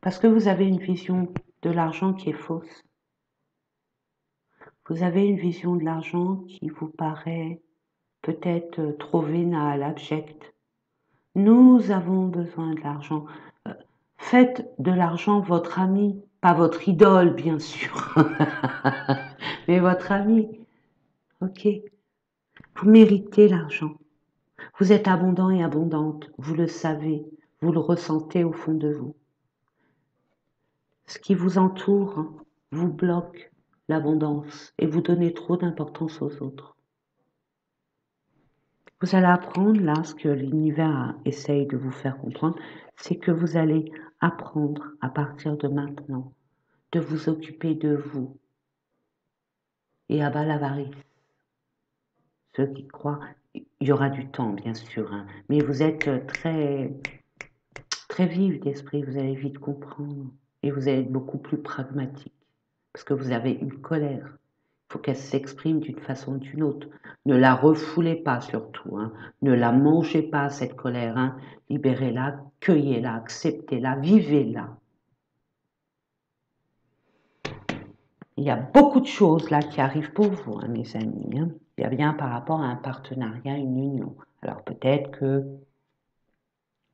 Parce que vous avez une vision de l'argent qui est fausse. Vous avez une vision de l'argent qui vous paraît peut-être trop vénale, abjecte. Nous avons besoin de l'argent. Faites de l'argent votre ami, pas votre idole, bien sûr, mais votre ami. Ok. Vous méritez l'argent. Vous êtes abondant et abondante. Vous le savez. Vous le ressentez au fond de vous. Ce qui vous entoure vous bloque l'abondance et vous donnez trop d'importance aux autres. Vous allez apprendre là, ce que l'univers essaye de vous faire comprendre, c'est que vous allez apprendre à partir de maintenant de vous occuper de vous. Et à bas l'avarice. Ceux qui croient, il y aura du temps bien sûr, hein, mais vous êtes très vif d'esprit, vous allez vite comprendre et vous allez être beaucoup plus pragmatique parce que vous avez une colère. Il faut qu'elle s'exprime d'une façon ou d'une autre. Ne la refoulez pas surtout, hein. Ne la mangez pas cette colère, hein. Libérez-la, cueillez-la, acceptez-la, vivez-la. Il y a beaucoup de choses là qui arrivent pour vous, hein, mes amis, hein. Il y a bien par rapport à un partenariat, une union. Alors peut-être que,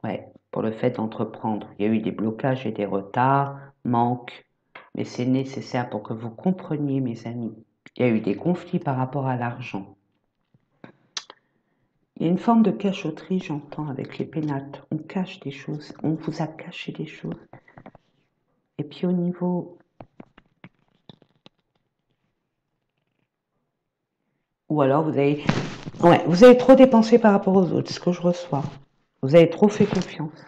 ouais, pour le fait d'entreprendre, il y a eu des blocages et des retards, manques, mais c'est nécessaire pour que vous compreniez, mes amis. Il y a eu des conflits par rapport à l'argent. Il y a une forme de cachotterie, j'entends, avec les pénates. On cache des choses, on vous a caché des choses. Et puis au niveau... Ou alors vous avez... Ouais, vous avez trop dépensé par rapport aux autres, c'est ce que je reçois. Vous avez trop fait confiance.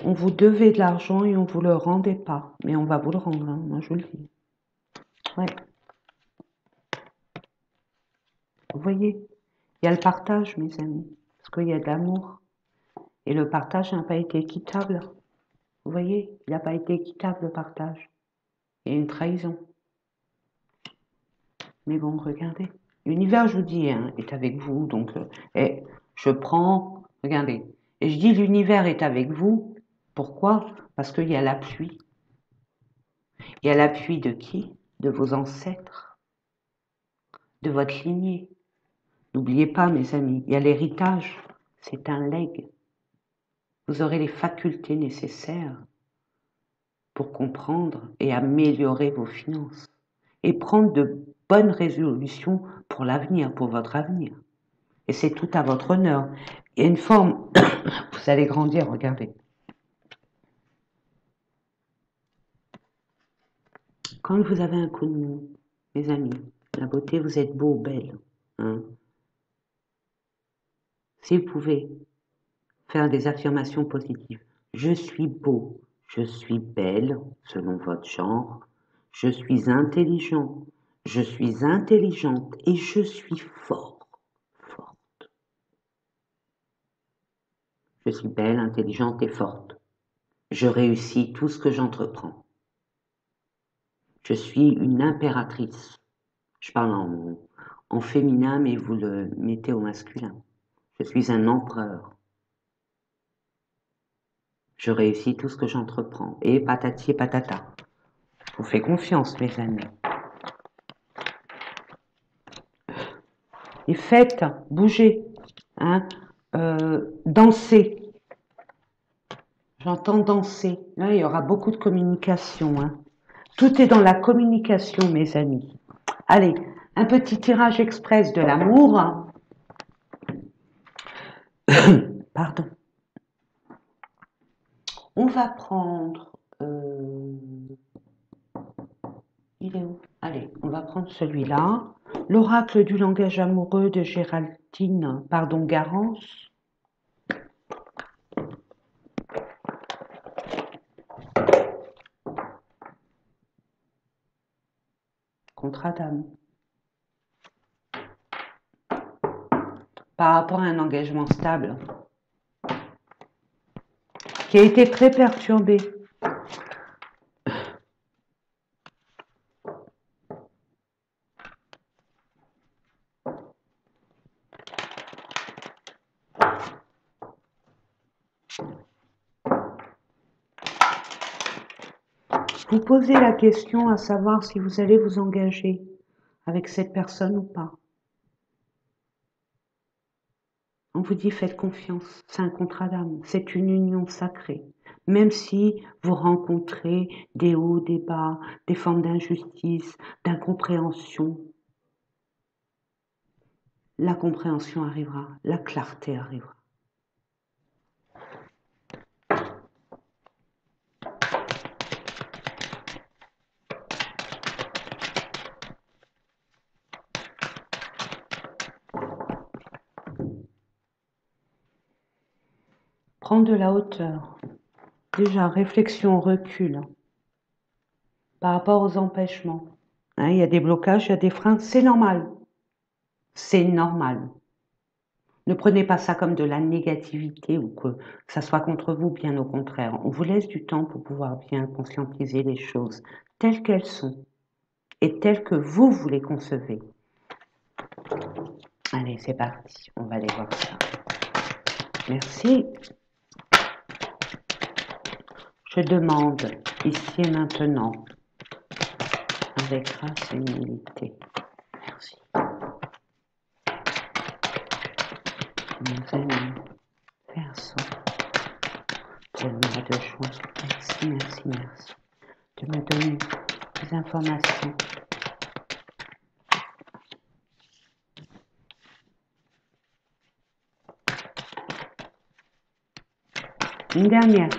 On vous devait de l'argent et on ne vous le rendait pas. Mais on va vous le rendre, hein, moi je vous le dis. Ouais. Vous voyez, il y a le partage, mes amis. Parce qu'il y a de l'amour. Et le partage n'a pas été équitable. Vous voyez, il n'a pas été équitable le partage. Il y a une trahison. Mais bon, regardez. L'univers, je vous dis, hein, est avec vous. Donc, je prends, regardez. Et je dis l'univers est avec vous. Pourquoi? Parce qu'il y a l'appui. Il y a l'appui de qui? De vos ancêtres, de votre lignée. N'oubliez pas, mes amis, il y a l'héritage. C'est un legs. Vous aurez les facultés nécessaires pour comprendre et améliorer vos finances. Et prendre de bonnes résolutions pour l'avenir, pour votre avenir. Et c'est tout à votre honneur. Il y a une forme, vous allez grandir, regardez. Quand vous avez un coup de mou, mes amis, la beauté, vous êtes beau, belle. Hein. Si vous pouvez faire des affirmations positives. Je suis beau, je suis belle, selon votre genre. Je suis intelligent, je suis intelligente et je suis fort, forte. Je suis belle, intelligente et forte. Je réussis tout ce que j'entreprends. Je suis une impératrice. Je parle en féminin, mais vous le mettez au masculin. Je suis un empereur. Je réussis tout ce que j'entreprends. Et patati et patata. Je vous fais confiance, mes amis. Et faites, bougez, hein, dansez. J'entends danser. Là, il y aura beaucoup de communication. Hein. Tout est dans la communication, mes amis. Allez, un petit tirage express de l'amour. Pardon. On va prendre Euh, il est où? Allez, on va prendre celui-là. L'oracle du langage amoureux de Géraldine, pardon, Garance. Contrat d'amour. Par rapport à un engagement stable qui a été très perturbé. Vous posez la question à savoir si vous allez vous engager avec cette personne ou pas. On vous dit faites confiance, c'est un contrat d'âme, c'est une union sacrée. Même si vous rencontrez des hauts, des bas, des formes d'injustice, d'incompréhension, la compréhension arrivera, la clarté arrivera. Prendre de la hauteur. Déjà, réflexion, recul par rapport aux empêchements. Il y a des blocages, il y a des freins, c'est normal. C'est normal. Ne prenez pas ça comme de la négativité ou que ça soit contre vous, bien au contraire. On vous laisse du temps pour pouvoir bien conscientiser les choses telles qu'elles sont et telles que vous les concevez. Allez, c'est parti, on va aller voir ça. Merci. Je demande ici et maintenant, avec grâce et humilité. Merci. Mes amis, Verseau, pour le mois de juin. Merci, merci, merci de me donner des informations. Une dernière.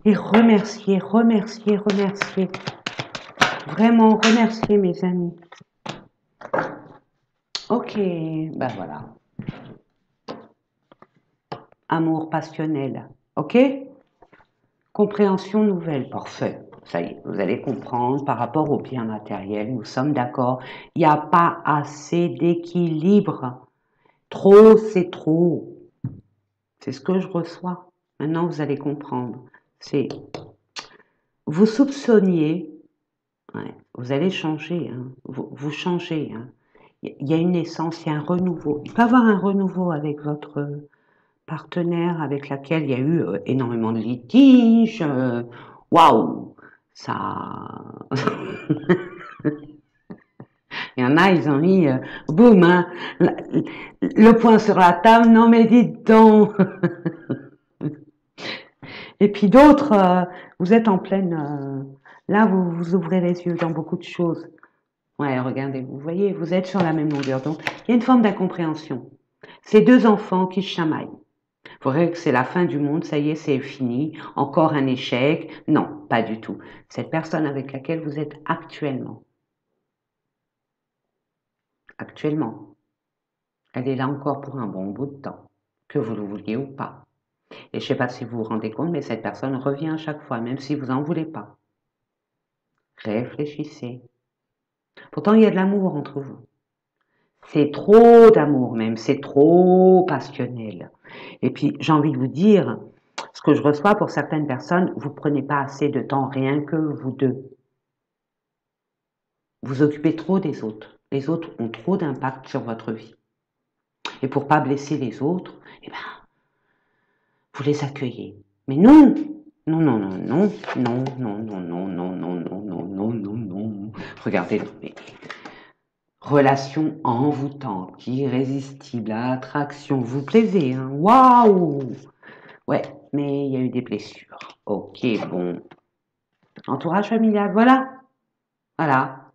Et remercier, remercier, remercier. Vraiment remercier mes amis. Ok, ben voilà. Amour passionnel. Ok? Compréhension nouvelle. Parfait. Ça y est, vous allez comprendre par rapport au bien matériel. Nous sommes d'accord. Il n'y a pas assez d'équilibre. Trop, c'est trop. C'est ce que je reçois. Maintenant, vous allez comprendre. C'est, vous soupçonniez, ouais, vous allez changer, hein, vous changez. Hein. Il y a une naissance, il y a un renouveau. Il peut y avoir un renouveau avec votre partenaire avec laquelle il y a eu énormément de litiges. Waouh, ça. Il y en a, ils ont mis, boum, hein, le poing sur la table. Non mais dites donc. Et puis d'autres, vous êtes en pleine... là, vous ouvrez les yeux dans beaucoup de choses. Ouais, regardez, vous voyez, vous êtes sur la même longueur. Donc, il y a une forme d'incompréhension. Ces deux enfants qui se chamaillent. Vous voyez que c'est la fin du monde, ça y est, c'est fini. Encore un échec. Non, pas du tout. Cette personne avec laquelle vous êtes actuellement, elle est là encore pour un bon bout de temps, que vous le vouliez ou pas. Et je ne sais pas si vous vous rendez compte, mais cette personne revient à chaque fois, même si vous n'en voulez pas. Réfléchissez. Pourtant, il y a de l'amour entre vous. C'est trop d'amour même, c'est trop passionnel. Et puis, j'ai envie de vous dire, ce que je reçois pour certaines personnes, vous prenez pas assez de temps, rien que vous deux. Vous occupez trop des autres. Les autres ont trop d'impact sur votre vie. Et pour pas blesser les autres, eh ben, vous les accueillez. Mais non, non, non, non, non, non, non, non, non, non, non, non, non, non, non, non. Regardez, mais relation envoûtante, irrésistible, attraction, vous plaisez, hein? Waouh! Ouais, mais il y a eu des blessures. Ok, bon. Entourage familial, voilà. Voilà.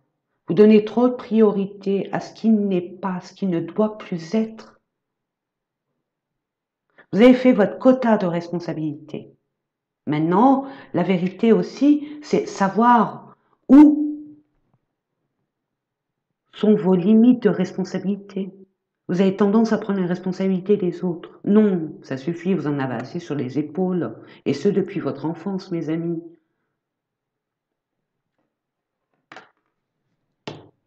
Vous donnez trop de priorité à ce qui n'est pas, ce qui ne doit plus être. Vous avez fait votre quota de responsabilité. Maintenant, la vérité aussi, c'est savoir où sont vos limites de responsabilité. Vous avez tendance à prendre les responsabilités des autres. Non, ça suffit, vous en avez assez sur les épaules. Et ce, depuis votre enfance, mes amis.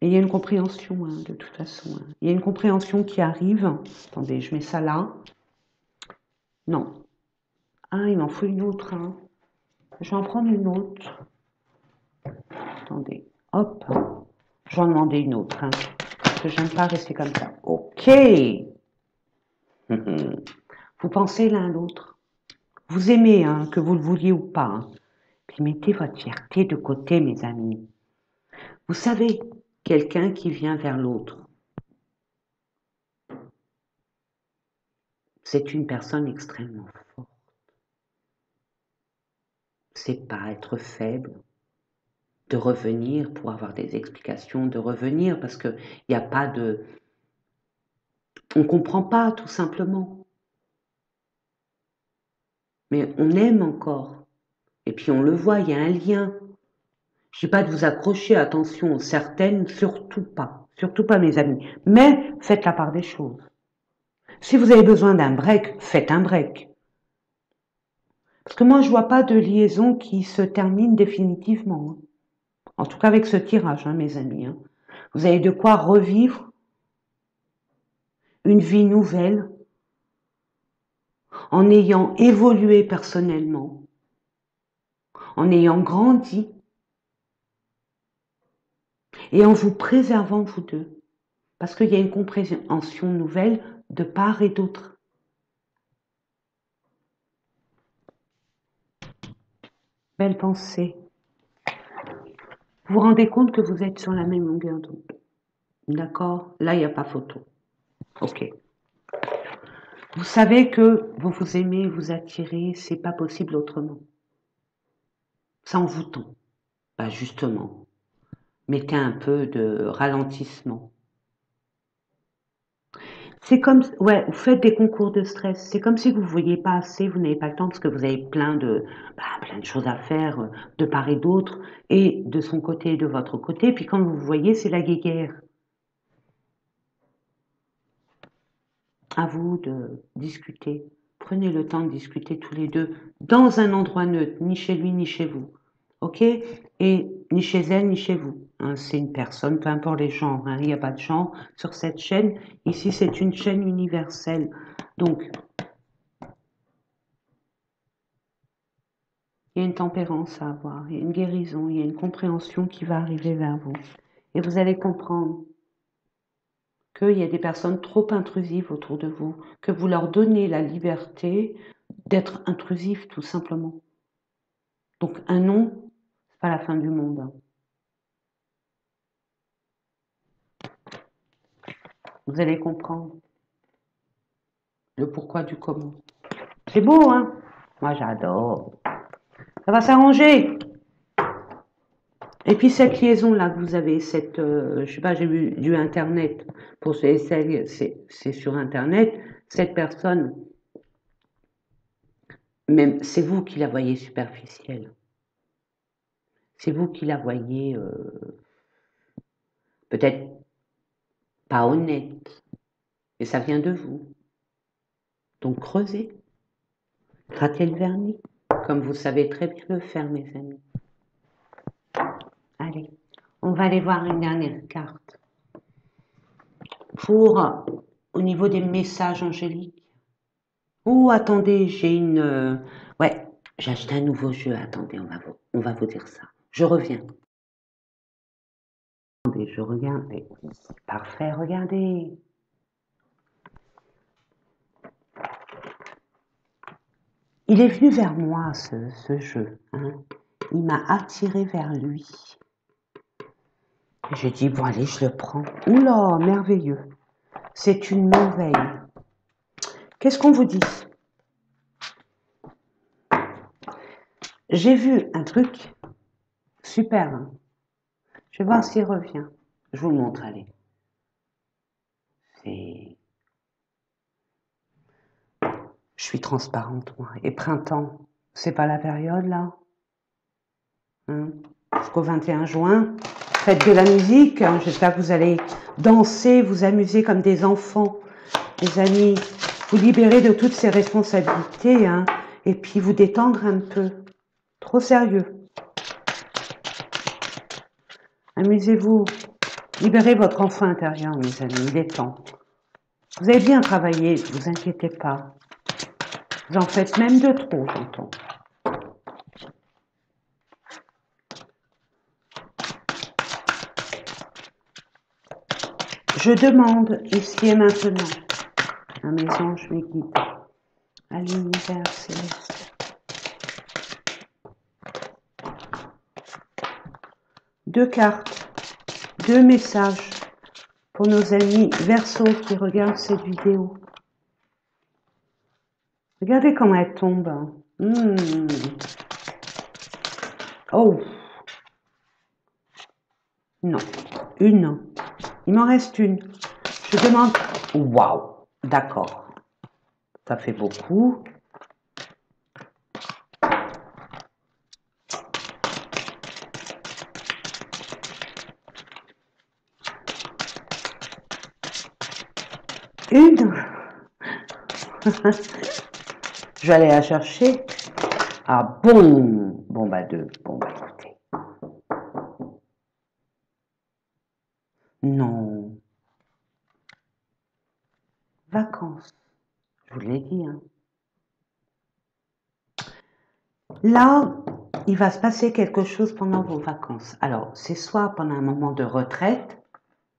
Et il y a une compréhension, hein, de toute façon. Hein. Il y a une compréhension qui arrive. Attendez, je mets ça là. Non. Ah, il m'en faut une autre. Hein. Je vais en prendre une autre. Attendez. Hop. Je vais en demander une autre. Hein, parce que je n'aime pas rester comme ça. Ok. Vous pensez l'un à l'autre. Vous aimez, hein, que vous le vouliez ou pas. Hein. Puis mettez votre fierté de côté, mes amis. Vous savez, quelqu'un qui vient vers l'autre, c'est une personne extrêmement forte. C'est pas être faible, de revenir pour avoir des explications, de revenir parce qu'il n'y a pas de... On ne comprend pas, tout simplement. Mais on aime encore. Et puis on le voit, il y a un lien. Je ne dis pas de vous accrocher, attention, certaines, surtout pas mes amis. Mais faites la part des choses. Si vous avez besoin d'un break, faites un break. Parce que moi, je vois pas de liaison qui se termine définitivement. En tout cas avec ce tirage, hein, mes amis. Hein. Vous avez de quoi revivre une vie nouvelle en ayant évolué personnellement, en ayant grandi et en vous préservant vous deux. Parce qu'il y a une compréhension nouvelle de part et d'autre. Belle pensée. Vous vous rendez compte que vous êtes sur la même longueur d'onde. D'accord? Là, il n'y a pas photo. Ok. Vous savez que vous vous aimez, vous attirez, c'est pas possible autrement. Ça en vous tend. Bah justement, mettez un peu de ralentissement. C'est comme, ouais, vous faites des concours de stress. C'est comme si vous ne voyez pas assez, vous n'avez pas le temps parce que vous avez plein de choses à faire de part et d'autre, et de son côté et de votre côté. Puis quand vous voyez, c'est la guéguerre. À vous de discuter. Prenez le temps de discuter tous les deux dans un endroit neutre, ni chez lui ni chez vous. Ok? Et ni chez elle ni chez vous. Hein, c'est une personne, peu importe les genres. Hein, il n'y a pas de genre sur cette chaîne. Ici, c'est une chaîne universelle. Donc, il y a une tempérance à avoir, il y a une guérison, il y a une compréhension qui va arriver vers vous. Et vous allez comprendre qu'il y a des personnes trop intrusives autour de vous, que vous leur donnez la liberté d'être intrusif, tout simplement. Donc un non, c'est pas la fin du monde. Hein. Vous allez comprendre le pourquoi du comment. C'est beau, hein? Moi, j'adore. Ça va s'arranger. Et puis cette liaison-là que vous avez, cette, je sais pas, j'ai vu du Internet, pour c'est sur Internet, cette personne, même c'est vous qui la voyez superficielle. C'est vous qui la voyez peut-être pas honnête. Et ça vient de vous. Donc creusez, grattez le vernis, comme vous savez très bien le faire, mes amis. Allez, on va aller voir une dernière carte. Pour, au niveau des messages angéliques. Oh, attendez, j'ai une... ouais, j'ai acheté un nouveau jeu. Attendez, on va vous dire ça. Je reviens. Attendez, je regarde. Parfait, regardez. Il est venu vers moi, ce jeu. Hein. Il m'a attiré vers lui. J'ai dit, bon, allez, je le prends. Oula, merveilleux. C'est une merveille. Qu'est-ce qu'on vous dit? J'ai vu un truc super. Hein. Je vais voir s'il revient. Je vous le montre, allez. C'est... suis transparente, moi. Et printemps, c'est pas la période, là, hein? Jusqu'au 21 juin, faites de la musique, hein. J'espère que vous allez danser, vous amuser comme des enfants, les amis, vous libérer de toutes ces responsabilités, hein, et puis vous détendre un peu. Trop sérieux. Amusez-vous, libérez votre enfant intérieur, mes amis, il est temps. Vous avez bien travaillé, ne vous inquiétez pas. Vous en faites même de trop, j'entends. Je demande ici et maintenant à mes anges, mes guides, à l'univers céleste, 2 cartes, 2 messages pour nos amis Verseaux qui regardent cette vidéo. Regardez comment elle tombe. Oh, non, une. Il m'en reste une. Je demande. Waouh, d'accord. Ça fait beaucoup. Une. Je vais aller la chercher. Ah bon. Bon bah 2. Bon bah écoutez. Non. Vacances. Je vous l'ai dit, hein. Là, il va se passer quelque chose pendant vos vacances. Alors, c'est soit pendant un moment de retraite,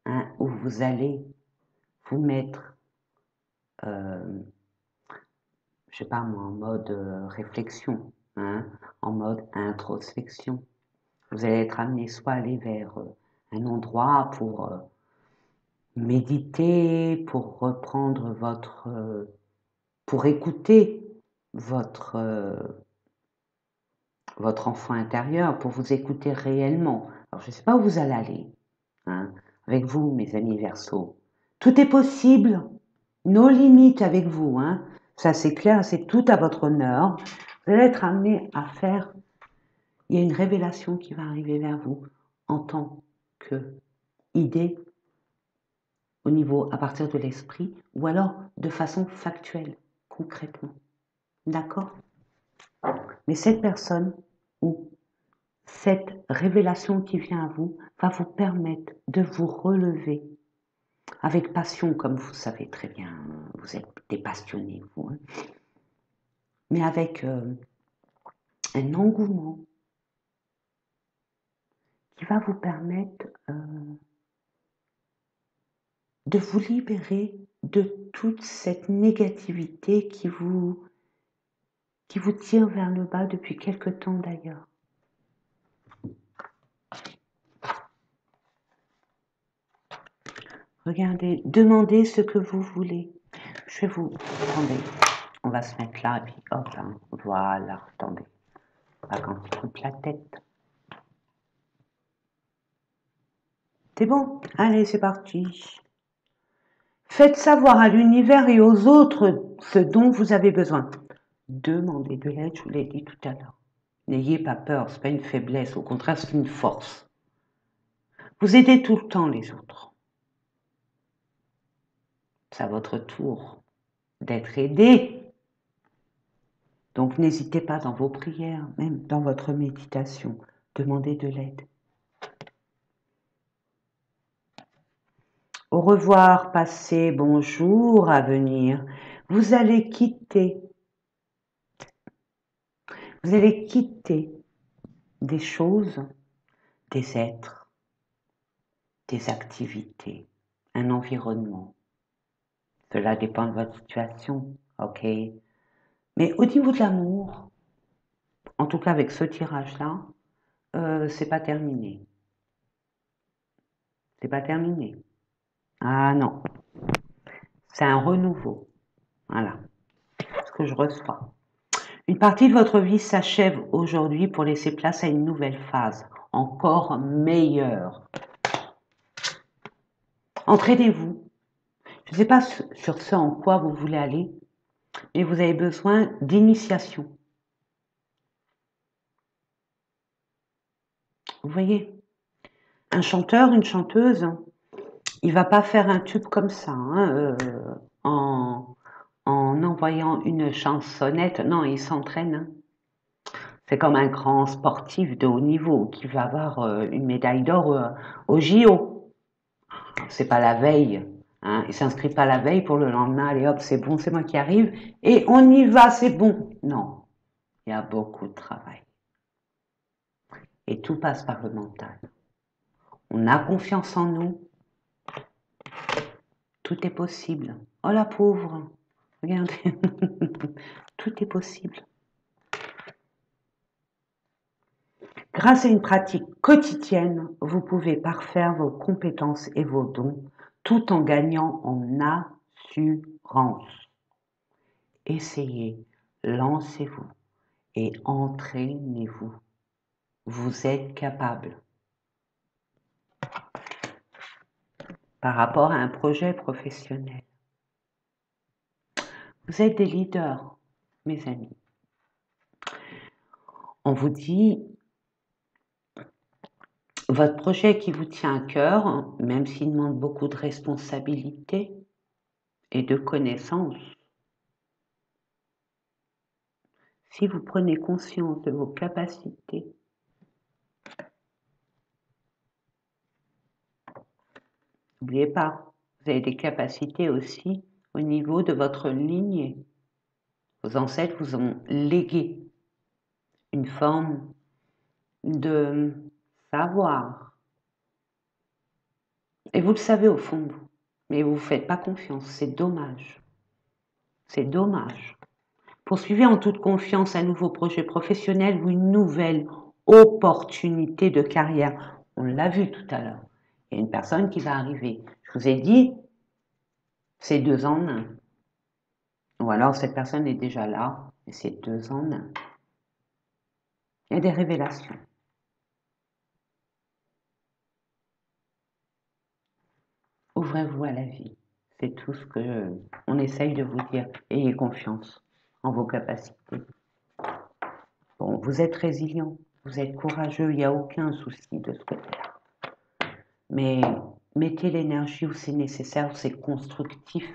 hein, où vous allez vous mettre, je sais pas moi, en mode réflexion, hein, en mode introspection. Vous allez être amené soit à aller vers un endroit pour méditer, pour reprendre votre, pour écouter votre enfant intérieur, pour vous écouter réellement. Alors, je ne sais pas où vous allez aller, hein, avec vous, mes amis Verseaux. Tout est possible, nos limites avec vous, hein. Ça c'est clair, c'est tout à votre honneur. Vous allez être amené à faire, il y a une révélation qui va arriver vers vous en tant que idée au niveau, à partir de l'esprit, ou alors de façon factuelle, concrètement. D'accord? Mais cette personne ou cette révélation qui vient à vous va vous permettre de vous relever avec passion, comme vous savez très bien, vous êtes des passionnés, vous, hein, mais avec un engouement qui va vous permettre de vous libérer de toute cette négativité qui vous tire vers le bas depuis quelque temps d'ailleurs. Regardez, demandez ce que vous voulez. Je vais vous... Attendez, on va se mettre là et puis hop, hein, voilà, attendez. Pas quand tu coupes la tête. C'est bon? Allez, c'est parti. Faites savoir à l'univers et aux autres ce dont vous avez besoin. Demandez de l'aide, je vous l'ai dit tout à l'heure. N'ayez pas peur, ce n'est pas une faiblesse, au contraire, c'est une force. Vous aidez tout le temps les autres. C'est à votre tour d'être aidé. Donc n'hésitez pas dans vos prières, même dans votre méditation, demandez de l'aide. Au revoir, passé, bonjour, à venir. Vous allez quitter des choses, des êtres, des activités, un environnement. Cela dépend de votre situation, ok? Mais au niveau de l'amour, en tout cas avec ce tirage-là, c'est pas terminé. C'est pas terminé. Ah non, c'est un renouveau. Voilà ce que je reçois. Une partie de votre vie s'achève aujourd'hui pour laisser place à une nouvelle phase, encore meilleure. Entraînez-vous. Je ne sais pas sur ce en quoi vous voulez aller, Et vous avez besoin d'initiation. Vous voyez, un chanteur, une chanteuse, il va pas faire un tube comme ça, hein, en envoyant une chansonnette. Non, il s'entraîne, hein. C'est comme un grand sportif de haut niveau qui va avoir une médaille d'or au JO. C'est pas la veille, hein. Il s'inscrit pas la veille pour le lendemain. Allez hop, c'est bon, c'est moi qui arrive et on y va, c'est bon. Non, il y a beaucoup de travail et tout passe par le mental. On a confiance en nous, tout est possible. Oh la pauvre, regardez, tout est possible. Grâce à une pratique quotidienne, vous pouvez parfaire vos compétences et vos dons tout en gagnant en assurance. Essayez, lancez-vous et entraînez-vous. Vous êtes capable. Par rapport à un projet professionnel, vous êtes des leaders, mes amis. On vous dit, votre projet qui vous tient à cœur, même s'il demande beaucoup de responsabilités et de connaissances, si vous prenez conscience de vos capacités, n'oubliez pas, vous avez des capacités aussi au niveau de votre lignée. Vos ancêtres vous ont légué une forme de savoir. Et vous le savez au fond de vous, mais vous ne faites pas confiance, c'est dommage. C'est dommage. Poursuivez en toute confiance un nouveau projet professionnel ou une nouvelle opportunité de carrière. On l'a vu tout à l'heure. Il y a une personne qui va arriver. Je vous ai dit, c'est 2 en 1. Ou alors cette personne est déjà là, et c'est 2 en 1. Il y a des révélations. Ouvrez-vous à la vie. C'est tout ce que on essaye de vous dire. Ayez confiance en vos capacités. Bon, vous êtes résilient, vous êtes courageux, il n'y a aucun souci de ce côté-là. Mais mettez l'énergie où c'est nécessaire, où c'est constructif.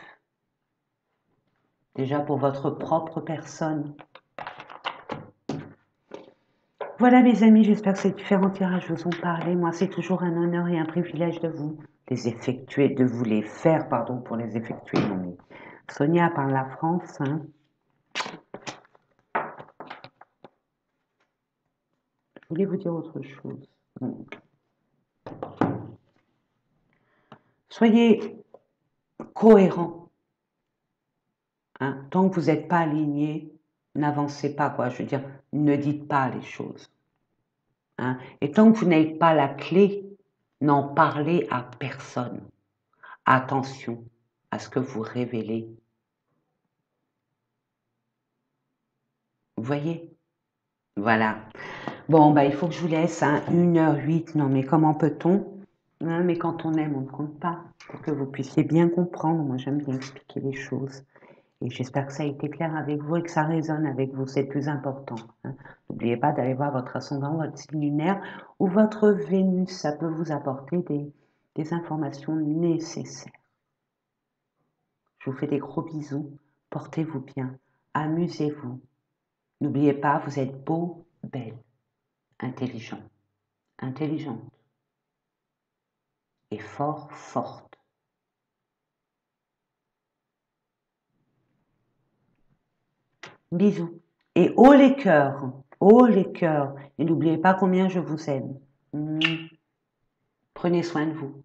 Déjà pour votre propre personne. Voilà mes amis, j'espère que ces différents tirages vous ont parlé. Moi, c'est toujours un honneur et un privilège de vous les effectuer, de vous les faire, pardon, pour les effectuer. Non, mais Sonia par la France, hein. Je voulais vous dire autre chose. Soyez cohérents. Hein. Tant que vous n'êtes pas aligné, n'avancez pas, quoi. Je veux dire, ne dites pas les choses. Hein. Et tant que vous n'avez pas la clé, n'en parlez à personne. Attention à ce que vous révélez. Vous voyez? Voilà. Bon, bah, il faut que je vous laisse, hein, 1h08. Non, mais comment peut-on? Hein, mais quand on aime, on ne compte pas. Pour que vous puissiez bien comprendre. Moi, j'aime bien expliquer les choses. Et j'espère que ça a été clair avec vous et que ça résonne avec vous. C'est le plus important. Hein. N'oubliez pas d'aller voir votre ascendant, votre signe lunaire ou votre Vénus. Ça peut vous apporter des informations nécessaires. Je vous fais des gros bisous. Portez-vous bien. Amusez-vous. N'oubliez pas, vous êtes beau, belle, intelligent, intelligente et fort, forte. Bisous. Et haut les cœurs, haut les cœurs. Et n'oubliez pas combien je vous aime. Prenez soin de vous.